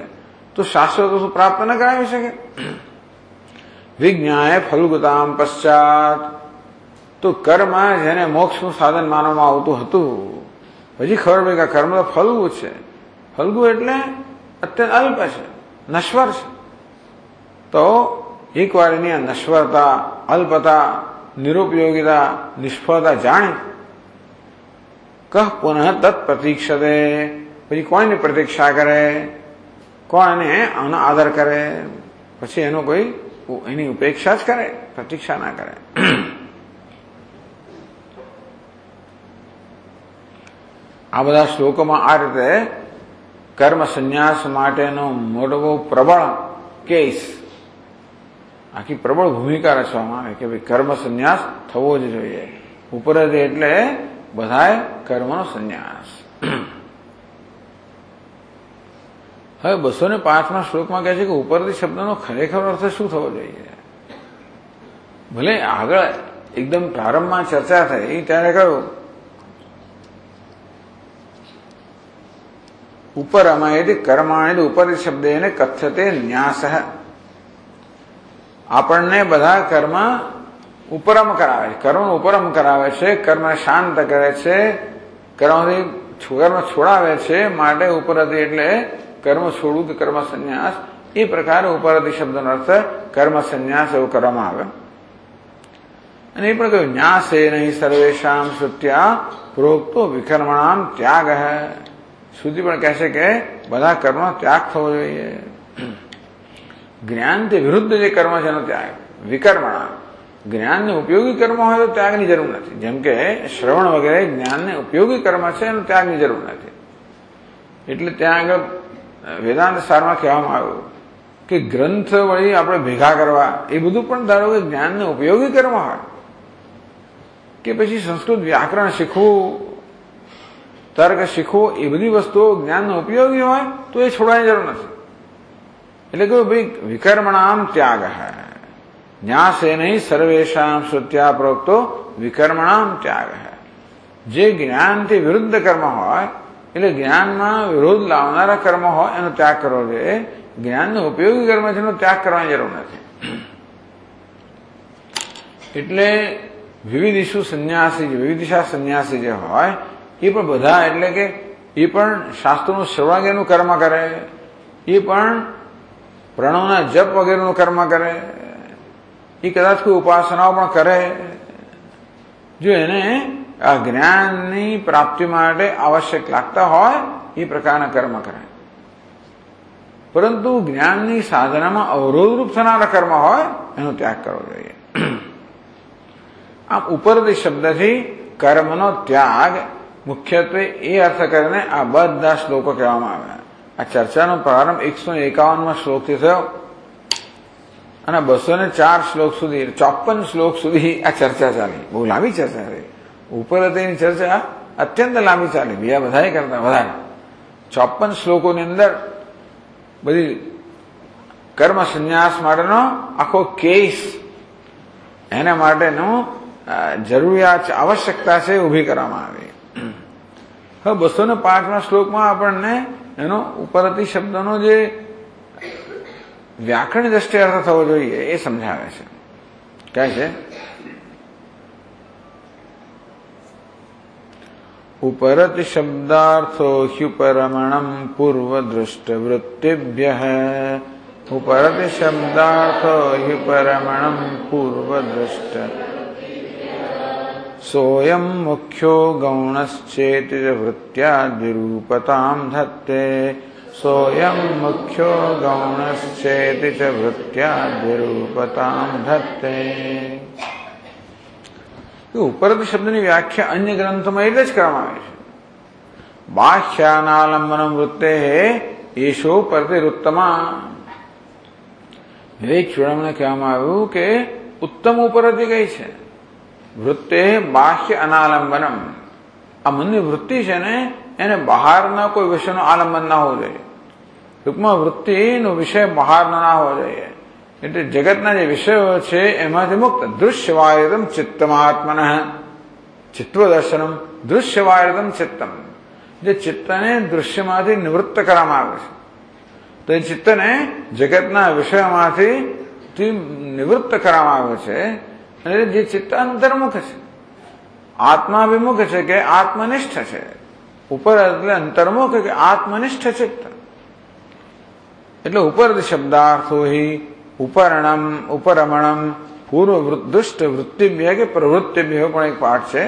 તો શાશ્વત વસ્તુ પ્રાપ્ત ન કરાવી શકે. વિજ્ઞાય ફલગુતામ પશ્ચાત, તો કર્મ જેને મોક્ષનું સાધન માનવામાં આવતું હતું, પછી ખબર પડી કે કર્મ તો ફલગુ છે. ફલગુ એટલે અત્યંત અલ્પ છે, નશ્વર છે. તો એકવાર એની આ નશ્વરતા, અલ્પતા, નિરુપયોગિતા, નિષ્ફળતા જાણી કહ પુનઃ તત્ પ્રતીક્ષતે, પછી કોઈની પ્રતીક્ષા કરે, કોણ એને આનો આદર કરે, પછી એનો કોઈ એની ઉપેક્ષા જ કરે, પ્રતીક્ષા ના કરે. આ બધા શ્લોકોમાં આ રીતે કર્મ સંન્યાસ માટેનો મોટો પ્રબળ કેસ, આખી પ્રબળ ભૂમિકા રચવામાં આવે કે ભાઈ કર્મ સંન્યાસ થવો જ જોઈએ. ઉપર જ એટલે બધાએ કર્મનો સંન્યાસ. હવે 205માં શ્લોકમાં કહે છે કે ઉપરથી શબ્દનો ખરેખર અર્થ શું થવો જોઈએ. ભલે આગળ એકદમ પ્રારંભમાં ચર્ચા થઈ ત્યારે કહ્યું ઉપરમાં એટલે કર્માણી ઉપરથી શબ્દ એને કથ્યતે ન્યાસ. આપણને બધા કર્મ ઉપરમ કરાવે છે, કર્મ ઉપરમ કરાવે છે, કર્મને શાંત કરે છે, કર્મ છોડાવે છે. માટે ઉપરથી એટલે કર્મ છોડવું કે કર્મ સંન્યાસ, એ પ્રકારે ઉપરથી શબ્દનો અર્થ કર્મ સંન્યાસ એવું કરવામાં આવે. અને એ પણ કહ્યું ન્યાસે નહીં સર્વેશામ શ્રુત્યા પ્રોક્તો વિકર્મણામ ત્યાગ. શ્રુતિ પણ કહે છે કે બધા કર્મનો ત્યાગ થવો જોઈએ. જ્ઞાનથી વિરુદ્ધ જે કર્મ છે એનો ત્યાગ. વિકર્મણા, જ્ઞાનને ઉપયોગી કર્મ હોય તો ત્યાગની જરૂર નથી. જેમ કે શ્રવણ વગેરે જ્ઞાનને ઉપયોગી કર્મ છે એનો ત્યાગની જરૂર નથી. એટલે ત્યાં આગળ વેદાંત સારમાં કહેવામાં આવ્યું કે ગ્રંથ વળી આપણે ભેગા કરવા, એ બધું પણ ધારો કે જ્ઞાનને ઉપયોગી કર્મ હોય, કે પછી સંસ્કૃત વ્યાકરણ શીખવું, તર્ક શીખવું, એ બધી વસ્તુઓ જ્ઞાનનો ઉપયોગી હોય તો એ છોડવાની જરૂર નથી. એટલે કે ભાઈ વિકર્મણામ ત્યાગ હૈ. ન્યાસે નહીં સર્વેશામ શ્રુત્યા પ્રોક્તો વિકર્મણામ ત્યાગ હૈ. જે જ્ઞાનથી વિરુદ્ધ કર્મ હોય, એટલે જ્ઞાનમાં વિરોધ લાવનારા કર્મ હોય એનો ત્યાગ કરવો જોઈએ. જ્ઞાનનો ઉપયોગી કર્મ છે એનો ત્યાગ કરવાની જરૂર નથી. એટલે વિવિધિષુ સંન્યાસી, વિવિધિશા સંન્યાસી જે હોય એ પણ બધા, એટલે કે એ પણ શાસ્ત્રોનું સર્વાંગીનું કર્મ કરે, એ પણ પ્રણવના જપ વગેરેનું કર્મ કરે, એ કદાચ કોઈ ઉપાસનાઓ પણ કરે. જો એને આ જ્ઞાનની પ્રાપ્તિ માટે આવશ્યક લાગતા હોય એ પ્રકારના કર્મ કરે. પરંતુ જ્ઞાનની સાધનામાં અવરોધરૂપ થનારા કર્મ હોય એનો ત્યાગ કરવો જોઈએ. આમ ઉપરથી શબ્દથી કર્મનો ત્યાગ મુખ્યત્વે એ અર્થ કરીને આ બધા શ્લોકો કહેવામાં આવ્યા. આ ચર્ચાનો પ્રારંભ 151 શ્લોકથી થયો અને 204 શ્લોક સુધી 54 શ્લોક સુધી આ ચર્ચા ચાલી. બહુ લાંબી ચર્ચા થઈ. ઉપરથીની ચર્ચા અત્યંત લાંબી ચાલી, બીજા બધાએ કરતા વધારે. 54 શ્લોકોની અંદર બધી કર્મ સંન્યાસ માટેનો આખો કેસ, એના માટેનું જરૂરિયાત આવશ્યકતા છે ઉભી કરવામાં આવી. હવે 205 શ્લોકમાં આપણને એનો ઉપરથી શબ્દનો જે વ્યાકરણ દ્રષ્ટિએ અર્થ થવો જોઈએ એ સમજાવે છે. કહે છે ઉપરતિ શબ્દાર્થો હ્યુપરમણમ પૂર્વદૃષ્ટવૃત્તિભ્યઃ. ઉપરતિ શબ્દાર્થો હ્યુપરમણમ પૂર્વદૃષ્ટ સોયમ મુખ્યો ગૌણશ્ચેતિ વૃત્યાદ્વિરૂપતામ ધત્તે. સોયમ મુખ્યો ગૌણશ્ચેતિ વૃત્યાદ્વિરૂપતામ ધત્તે. ઉપરથી શબ્દની વ્યાખ્યા અન્ય ગ્રંથોમાં એટલે જ કરવામાં આવે છે. બાહ્યાનાલંબનમ વૃત્તે એશો પ્રતિરુત્તમા. વિવેક ચૂડામણે કહેવામાં આવ્યું કે ઉત્તમ ઉપરથી કઈ છે? વૃત્તે બાહ્ય અનાલંબનમ. આ મનની વૃત્તિ છે ને એને બહારના કોઈ વિષયનો આલંબન ના હોવો જોઈએ. ટૂંકમાં વૃત્તિનો વિષય બહારનો ના હોવો જોઈએ. એટલે જગતના જે વિષયો છે એમાંથી મુક્ત. દૃશ્યવાયતમ ચિત્તમાત્મન ચિત્વદર્શનમ દૃશ્યવાયતમ ચિત્તમ. જે ચિત્તને દૃશ્યમાંથી નિવૃત્ત કરવામાં આવે છે, તો એ ચિત્તને જગતના વિષયોમાંથી નિવૃત્ત કરવામાં આવે છે. અને જે ચિત્ત અંતર્મુખ છે, આત્માભિમુખ છે કે આત્મનિષ્ઠ છે. ઉપર એટલે અંતર્મુખ કે આત્મનિષ્ઠ ચિત્ત. એટલે ઉપર શબ્દાર્થો હિ ઉપરણમ ઉપરમણમ પૂર્વદુષ્ટ વૃત્તિભ્ય કે પ્રવૃત્તિભ્ય પણ એક પાઠ છે.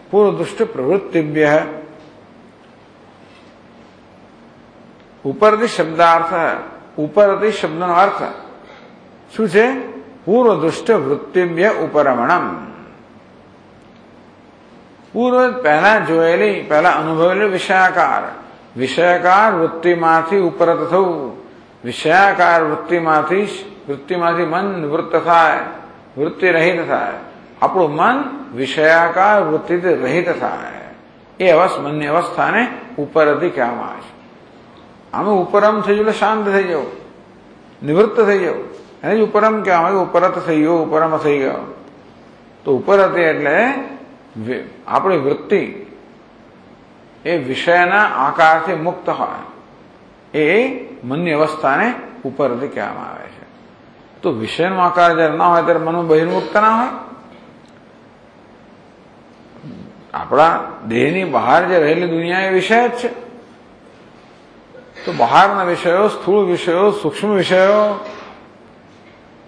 પૂર્વદુષ્ટ પ્રવૃત્તિભ્ય. ઉપરથી શબ્દાર્થ, ઉપરથી શબ્દનો અર્થ શું છે? પૂર્વદુષ્ટ વૃત્તિભ્ય ઉપરમણમ. પૂર્વ પહેલા જોયેલી, પહેલા અનુભવેલી વિષયાકાર વૃત્તિમાંથી ઉપરત થવું. વિષયાકાર વૃત્તિમાંથી મન નિવૃત્ત થાય, વૃત્તિ રહિત થાય. આપણું મન વિષયાકાર વૃત્તિથી રહિત થાય. એ મનની અવસ્થાને ઉપરથી કહેવામાં આવે છે. આમે ઉપરમ થઈ ગયું એટલે શાંત થઈ જવું, નિવૃત્ત થઈ જવું. એને જ ઉપરમ કહેવામાં આવે. ઉપરત થઈ ગયો, ઉપરમ થઈ ગયો. તો ઉપરથી એટલે આપણી વૃત્તિ એ વિષયના આકારથી મુક્ત હોય, એ મનની અવસ્થાને ઉપરથી કહેવામાં આવે છે. તો વિષયનો આકાર જ્યારે ના હોય ત્યારે મનમાં બહિર્મુક્ત ના હોય. આપણા દેહની બહાર જે રહેલી દુનિયા એ વિષય જ છે. તો બહારના વિષયો, સ્થૂળ વિષયો, સૂક્ષ્મ વિષયો,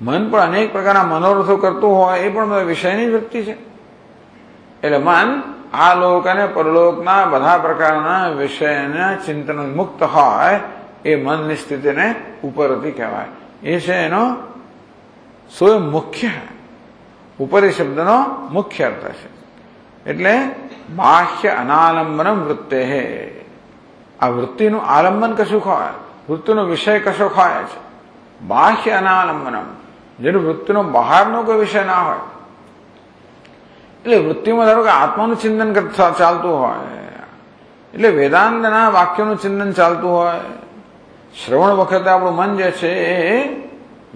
મન પણ અનેક પ્રકારના મનોરથો કરતું હોય, એ પણ વિષયની વૃત્તિ છે. એટલે મન આ લોક અને પરલોકના બધા પ્રકારના વિષયના ચિંતન મુક્ત હોય, એ મનની સ્થિતિને ઉપરથી કહેવાય. એ છે એનો સ્વયં મુખ્ય, ઉપરી શબ્દનો મુખ્ય અર્થ છે. એટલે બાહ્ય અનાલંબનમ વૃત્તે. આ વૃત્તિનું આલંબન કશું હોય, વૃત્તિનો વિષય કશો હોય છે. બાહ્ય અનાલંબનમ, જેનું વૃત્તિનો બહારનો કોઈ વિષય ના હોય. એટલે વૃત્તિમાં ધારો કે આત્માનું ચિંતન ચાલતું હોય, એટલે વેદાંતના વાક્યોનું ચિંતન ચાલતું હોય. શ્રવણ વખતે આપણું મન જે છે એ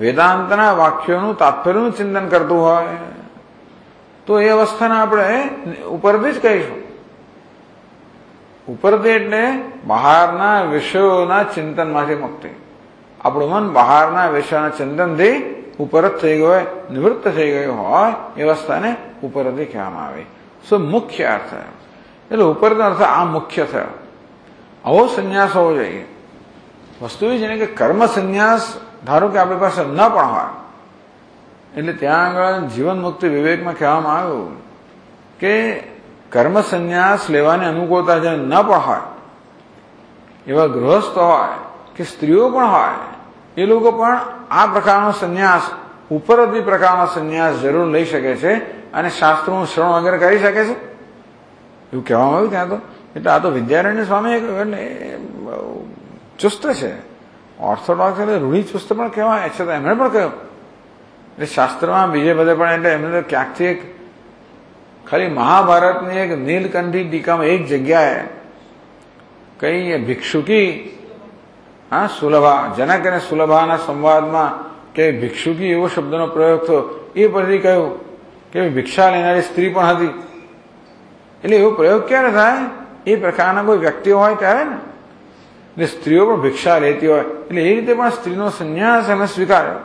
વેદાંતના વાક્યોનું તાત્પર્યનું ચિંતન કરતું હોય, તો એ અવસ્થાને આપણે ઉપરથી જ કહીશું. ઉપરથી એટલે બહારના વિષયોના ચિંતનમાંથી મુક્તિ. આપણું મન બહારના વિષયોના ચિંતનથી ઉપર જ થઈ ગયો હોય, નિવૃત્ત થઈ ગયું હોય, એ અવસ્થાને ઉપરથી કહેવામાં આવે. મુખ્ય અર્થ. એટલે ઉપરનો અર્થ આ મુખ્ય થયો. આવો સંન્યાસ હોવો જોઈએ. વસ્તુ એ છે ને કે કર્મ સંન્યાસ ધારો કે આપણી પાસે ન પણ હોય, એટલે ત્યાં આગળ જીવન મુક્તિ વિવેકમાં કહેવામાં આવ્યું કે કર્મ સંન્યાસ લેવાની અનુકૂળતા જે ન પણ હોય, એવા ગૃહસ્થ હોય કે કે સ્ત્રીઓ પણ હોય એ લોકો પણ આ પ્રકારનો સંન્યાસ ઉપરથી પ્રકારનો સંન્યાસ જરૂર લઈ શકે છે અને શાસ્ત્રોનું શ્રવણ વગેરે કરી શકે છે એવું કહેવામાં આવ્યું ત્યાં તો. એટલે આ તો વિદ્યારણ્ય સ્વામી એટલે ચુસ્ત છે, ઓર્થોડોક્સ એટલે રૂઢિચુસ્ત પણ કહેવાય છે, તો એમણે પણ કહ્યું. એટલે શાસ્ત્રમાં બીજે બધે પણ એટલે એમને તો ક્યાંકથી એક ખાલી મહાભારતની એક નીલકંઠી ટીકામાં એક જગ્યાએ કઈ ભિક્ષુકી સુલભા જનક અને સુલભાના સંવાદમાં કે ભિક્ષુકી એવો શબ્દનો પ્રયોગ થયો, એ પરથી કહ્યું કે ભિક્ષા લેનારી સ્ત્રી પણ હતી. એટલે એવો પ્રયોગ ક્યારે થાય? એ પ્રકારના કોઈ વ્યક્તિઓ હોય ત્યારે ને. એટલે સ્ત્રીઓ પણ ભિક્ષા લેતી હોય એટલે એ રીતે પણ સ્ત્રીનો સંન્યાસ એમને સ્વીકાર્યો.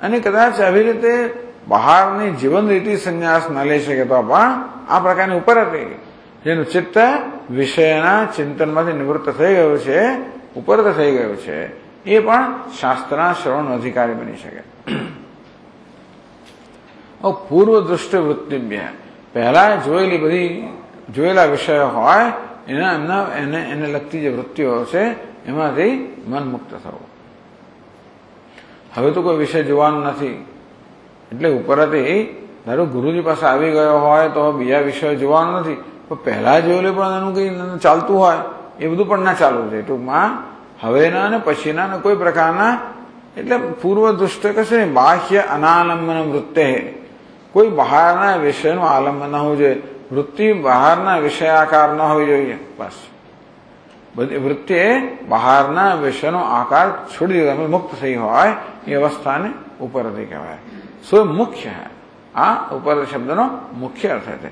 અને કદાચ આવી રીતે બહારની જીવન રીતિ સંન્યાસ ન લઈ શકે તો પણ આ પ્રકારની ઉપર હતી જેનું ચિત્ત વિષયના ચિંતનમાંથી નિવૃત્ત થઈ ગયું છે, ઉપરત થઈ ગયું છે, એ પણ શાસ્ત્રના શ્રવણનો અધિકારી બની શકે. પૂર્વ દૃષ્ટિ વૃત્તિભ્ય પહેલા જોયેલા વિષયો હોય એને લગતી જે વૃત્તિઓ છે એમાંથી મન મુક્ત થવું. હવે તો કોઈ વિષય જોવાનો નથી એટલે ઉપરથી ધારો ગુરુજી પાસે આવી ગયો હોય તો બીજા વિષયો જોવાનો નથી, પણ પહેલા જોયેલું પણ એનું કઈ ચાલતું હોય એ બધું પણ ના ચાલવું છે. ટૂંકમાં હવેના અને પછીના કોઈ પ્રકારના એટલે પૂર્વ દૃષ્ટિ કશે ને બાહ્ય અનાલંબન વૃત્તે કોઈ બહારના વિષયનું આલંબન ન હોવું જોઈએ, વૃત્તિ બહારના વિષયાકાર ન હોવી જોઈએ. બસ બધી વૃત્તિ એ બહારના વિષયનો આકાર છોડી દીધો મુક્ત થઈ હોય એ અવસ્થાને ઉપરથી કહેવાય. સો મુખ્ય આ ઉપર શબ્દનો મુખ્ય અર્થ છે.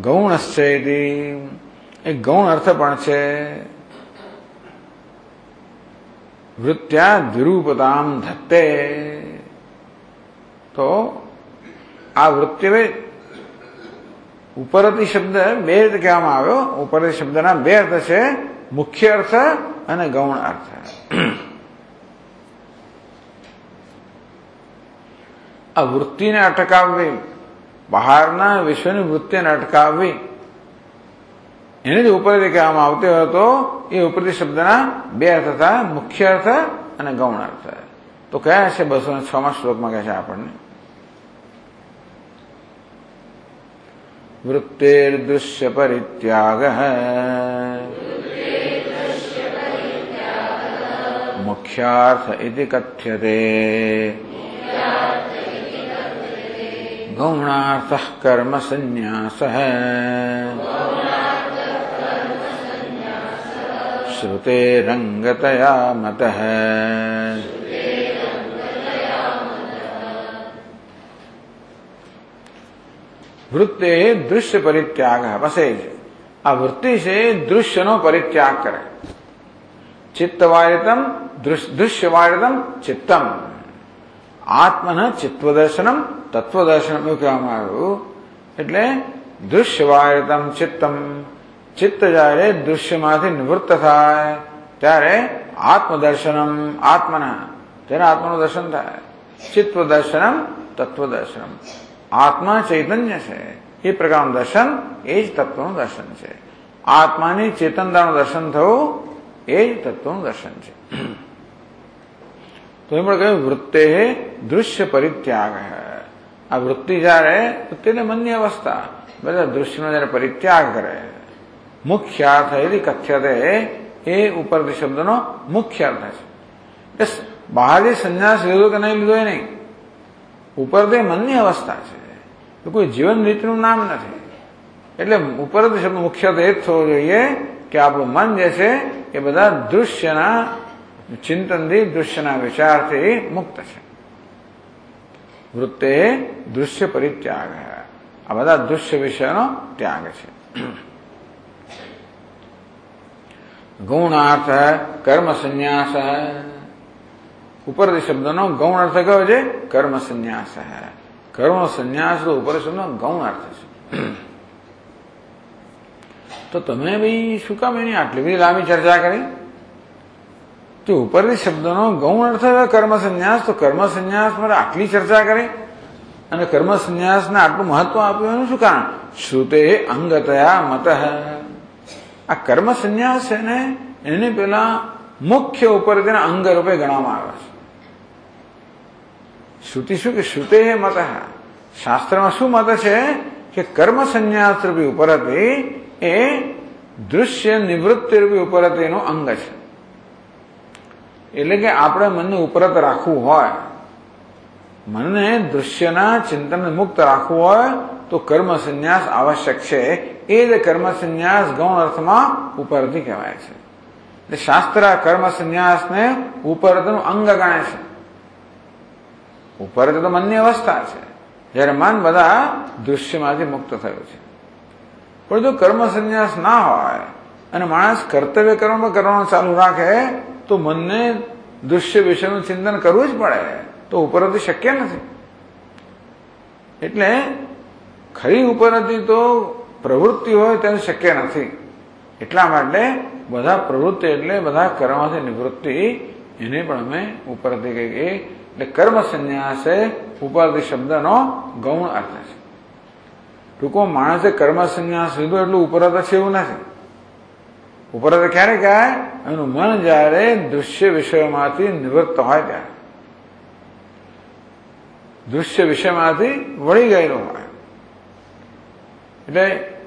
ગૌણશ્ચે એક ગૌણ અર્થ પણ છે. વૃત્ત્યા દ્વિરૂપતામ ધત્તે તો આ વૃત્તિ ઉપરથી શબ્દ બે રીતે કહેવામાં આવ્યો. ઉપરથી શબ્દના બે અર્થ છે, મુખ્ય અર્થ અને ગૌણ અર્થ. આ વૃત્તિને અટકાવવી, બહારના વિશ્વની વૃત્તિને અટકાવવી એને જ ઉપરથી કહેવામાં આવતી હોય તો એ ઉપરથી શબ્દના બે અર્થ હતા, મુખ્ય અર્થ અને ગૌણ અર્થ. તો કયા છે 206માં શ્લોકમાં કહે છે આપણને વૃત્તિર્દૃશ્ય પરિત્યાગ મુખ્યાર્થ ઇતિ કથ્યતે ગૌણાર્થઃ કર્મ સંન્યાસઃ શ્રુતેરંગતયા મતઃ. વૃત્તે દૃશ્ય પરિત્યાગ બસે જ આ વૃત્તિ છે દૃશ્યનો પરિત્યાગ કરે. ચિત્તવાયતમ દૃશ્યવાયતમ ચિત્તમ આત્મન ચિત્વદર્શનમ તત્વદર્શનમ એવું કહેવામાં આવ્યું. એટલે દૃશ્યવાયતમ ચિત્તમ ચિત્ત જ્યારે દૃશ્યમાંથી નિવૃત્ત થાય ત્યારે આત્મદર્શનમ આત્મના ત્યારે આત્માનું દર્શન થાય. ચિત્વદર્શનમ તત્વદર્શનમ આત્મા ચૈતન્ય છે એ પ્રકારનું દર્શન એ જ તત્વનું દર્શન છે. આત્માની ચેતનતાનું દર્શન થવું એ જ તત્વનું દર્શન છે. તો એમ પણ કહ્યું વૃત્તે દૃશ્ય પરિત્યાગ. આ વૃત્તિ જયારે વૃત્તિને મનની અવસ્થા બધા દૃશ્યનો જયારે પરિત્યાગ કરે મુખ્યાર્થ એવી કથ્યતે એ ઉપરથી શબ્દનો મુખ્ય અર્થ છે. બહારથી સંન્યાસ લીધો કે નહીં લીધો એ નહીં, ઉપરથી મનની અવસ્થા છે, તો કોઈ જીવન રીતનું નામ નથી. એટલે ઉપરથી શબ્દ મુખ્ય એ જ થવો જોઈએ કે આપણું મન જે છે એ બધા દૃશ્યના ચિંતનથી દૃશ્યના વિચારથી મુક્ત છે. વૃત્તે દૃશ્ય પરિત્યાગ આ બધા દૃશ્ય વિષયનો ત્યાગ છે. ગૌણાર્થ કર્મ સંન્યાસ ઉપરથી શબ્દનો ગૌણ અર્થ કયો છે? કર્મ સંન્યાસ. કર્મ સંન્યાસ તો ઉપર શબ્દનો ગૌણ અર્થ છે. તો તમે ભાઈ શું કામ એની આટલી બધી લાંબી ચર્ચા કરી? તો ઉપરથી શબ્દનો ગૌણ અર્થ કર્મ સંન્યાસ, તો કર્મ સંન્યાસ માટે આટલી ચર્ચા કરી અને કર્મ સંન્યાસને આટલું મહત્વ આપ્યું એનું શું કારણ? શ્રુતે અંગતયા મત. આ કર્મ સંન્યાસ છે ને એને પેલા મુખ્ય ઉપરતીના અંગ રૂપે ગણવામાં આવે છે. શ્રુતિ શું કે શ્રુતે મત, શાસ્ત્રમાં શું મત છે કે કર્મ સંન્યાસ રૂપી ઉપરતી એ દૃશ્ય નિવૃત્તિ રૂપી ઉપરતીનું અંગ છે. એટલે કે આપણે મનને ઉપરત રાખવું હોય, મનને દૃશ્યના ચિંતન મુક્ત રાખવું હોય તો કર્મ સંન્યાસ આવશ્યક છે. એ જ કર્મ સંન્યાસ ગૌણ અર્થમાં ઉપરતી કહેવાય છે. એટલે શાસ્ત્ર કર્મ સંન્યાસને ઉપરતનું અંગ ગણે છે. ઉપરત તો મનની અવસ્થા છે, જયારે મન બધા દૃશ્યમાંથી મુક્ત થયું છે. પણ જો કર્મ સંન્યાસ ના હોય અને માણસ કર્તવ્ય કર્મ કરવાનું ચાલુ રાખે તો મનને દૃશ્ય વિષયનું ચિંતન કરવું જ પડે, તો ઉપરથી શક્ય નથી. એટલે ખરી ઉપરથી તો પ્રવૃત્તિ હોય તેનું શક્ય નથી. એટલા માટે બધા પ્રવૃત્તિ એટલે બધા કર્મથી નિવૃત્તિ, એને પણ અમે ઉપરથી કહીએ. એટલે કર્મ સંન્યાસ એ ઉપરથી શબ્દનો ગૌણ અર્થ છે. ટૂંકમાં માણસે કર્મ સંન્યાસ લીધો એટલું ઉપરત છે એવું નથી. ઉપરત ક્યારે કહેવાય? એનું મન જયારે દૃશ્ય વિષયોમાંથી નિવૃત્ત હોય ત્યારે, દૃશ્ય વિષયમાંથી વળી ગયેલું હોય. એટલે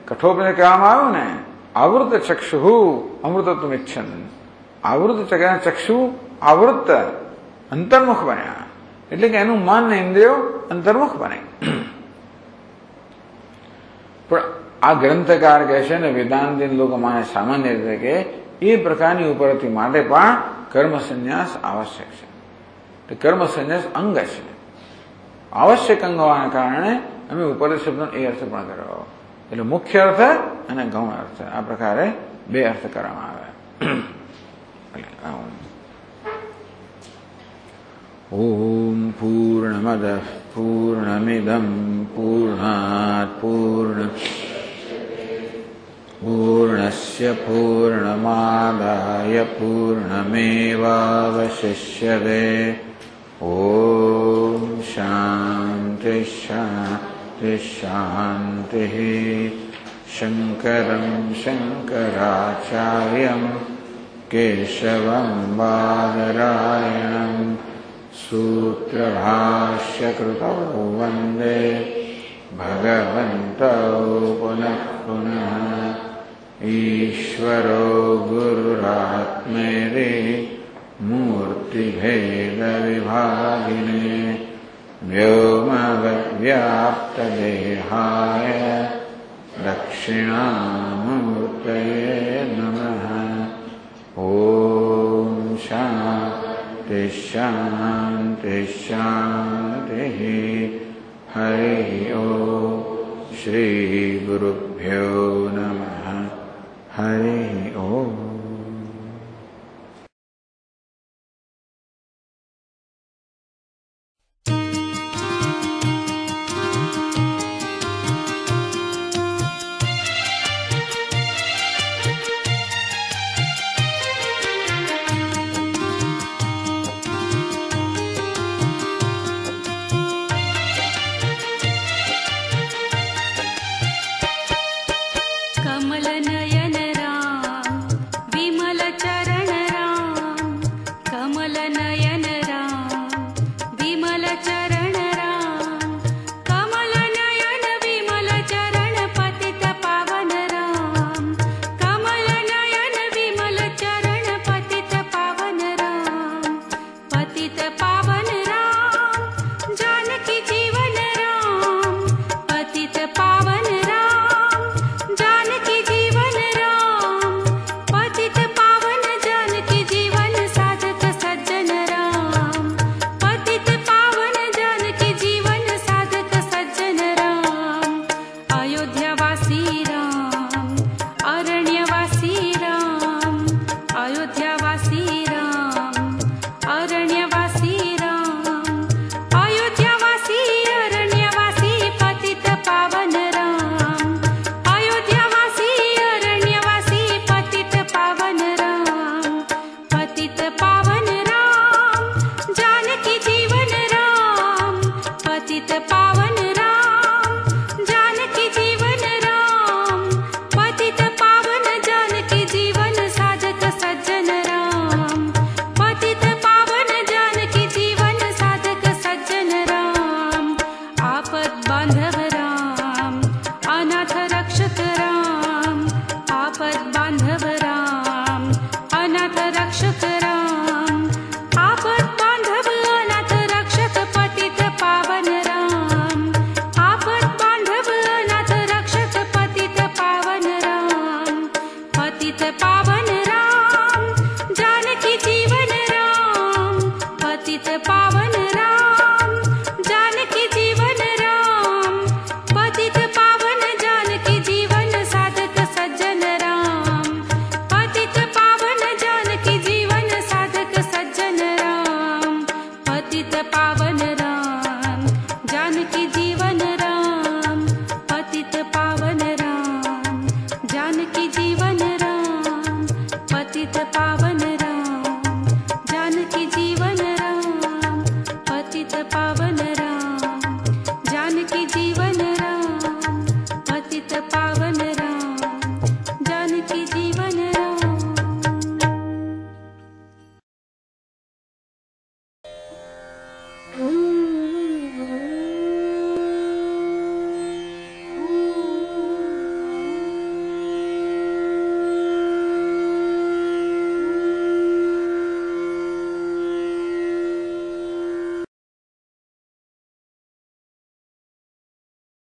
કઠોપનિષદ કહેવામાં આવ્યું ને, આવૃત ચક્ષુ અમૃતત્વ ઇચ્છન. આવૃત ચક્ષુ આવૃત અંતર્મુખ બન્યા, એટલે કે એનું મન ને ઇન્દ્રિયો અંતર્મુખ બને. પણ આ ગ્રંથકાર કહે છે ને, વેદાંતિન લોકો માને સામાન્ય રીતે કે એ પ્રકારની ઉપરથી માટે પણ કર્મ સંન્યાસ આવશ્યક છે. એટલે કર્મ સંન્યાસ અંગ છે, આવશ્યક અંગ હોવાના કારણે અમે ઉપરથી શબ્દનો એ અર્થ પણ કર્યો. એટલે મુખ્ય અર્થ અને ગૌણ અર્થ, આ પ્રકારે બે અર્થ કરવામાં આવે. ઓમ પૂર્ણમદ પૂર્ણમિદમ પૂર્ણાત પૂર્ણસ્ય પૂર્ણમાદાય પૂર્ણમેવાવશિષ્યતે. ઓમ શાંતિ શાંતિ શાંતિ. શંકરં શંકરાચાર્યં કેશવં બાદરાયણં સૂત્રભાષ્યકૃતૌ વંદે ભગવन्तૌ પુનઃ પુનઃ. ઈશ્વરો ગુરુરાત્મેતિ મૂર્તિભેદવિભાગિને વ્યોમવ્યાપ્તદેહાય દક્ષિણામૂર્તયે નમઃ. ઓમ શાંતિ શાંતિ શાંતિ. હરિ ઓમ. શ્રી ગુરુભ્યો નમઃ. હરિ ઓમ. पतित पावन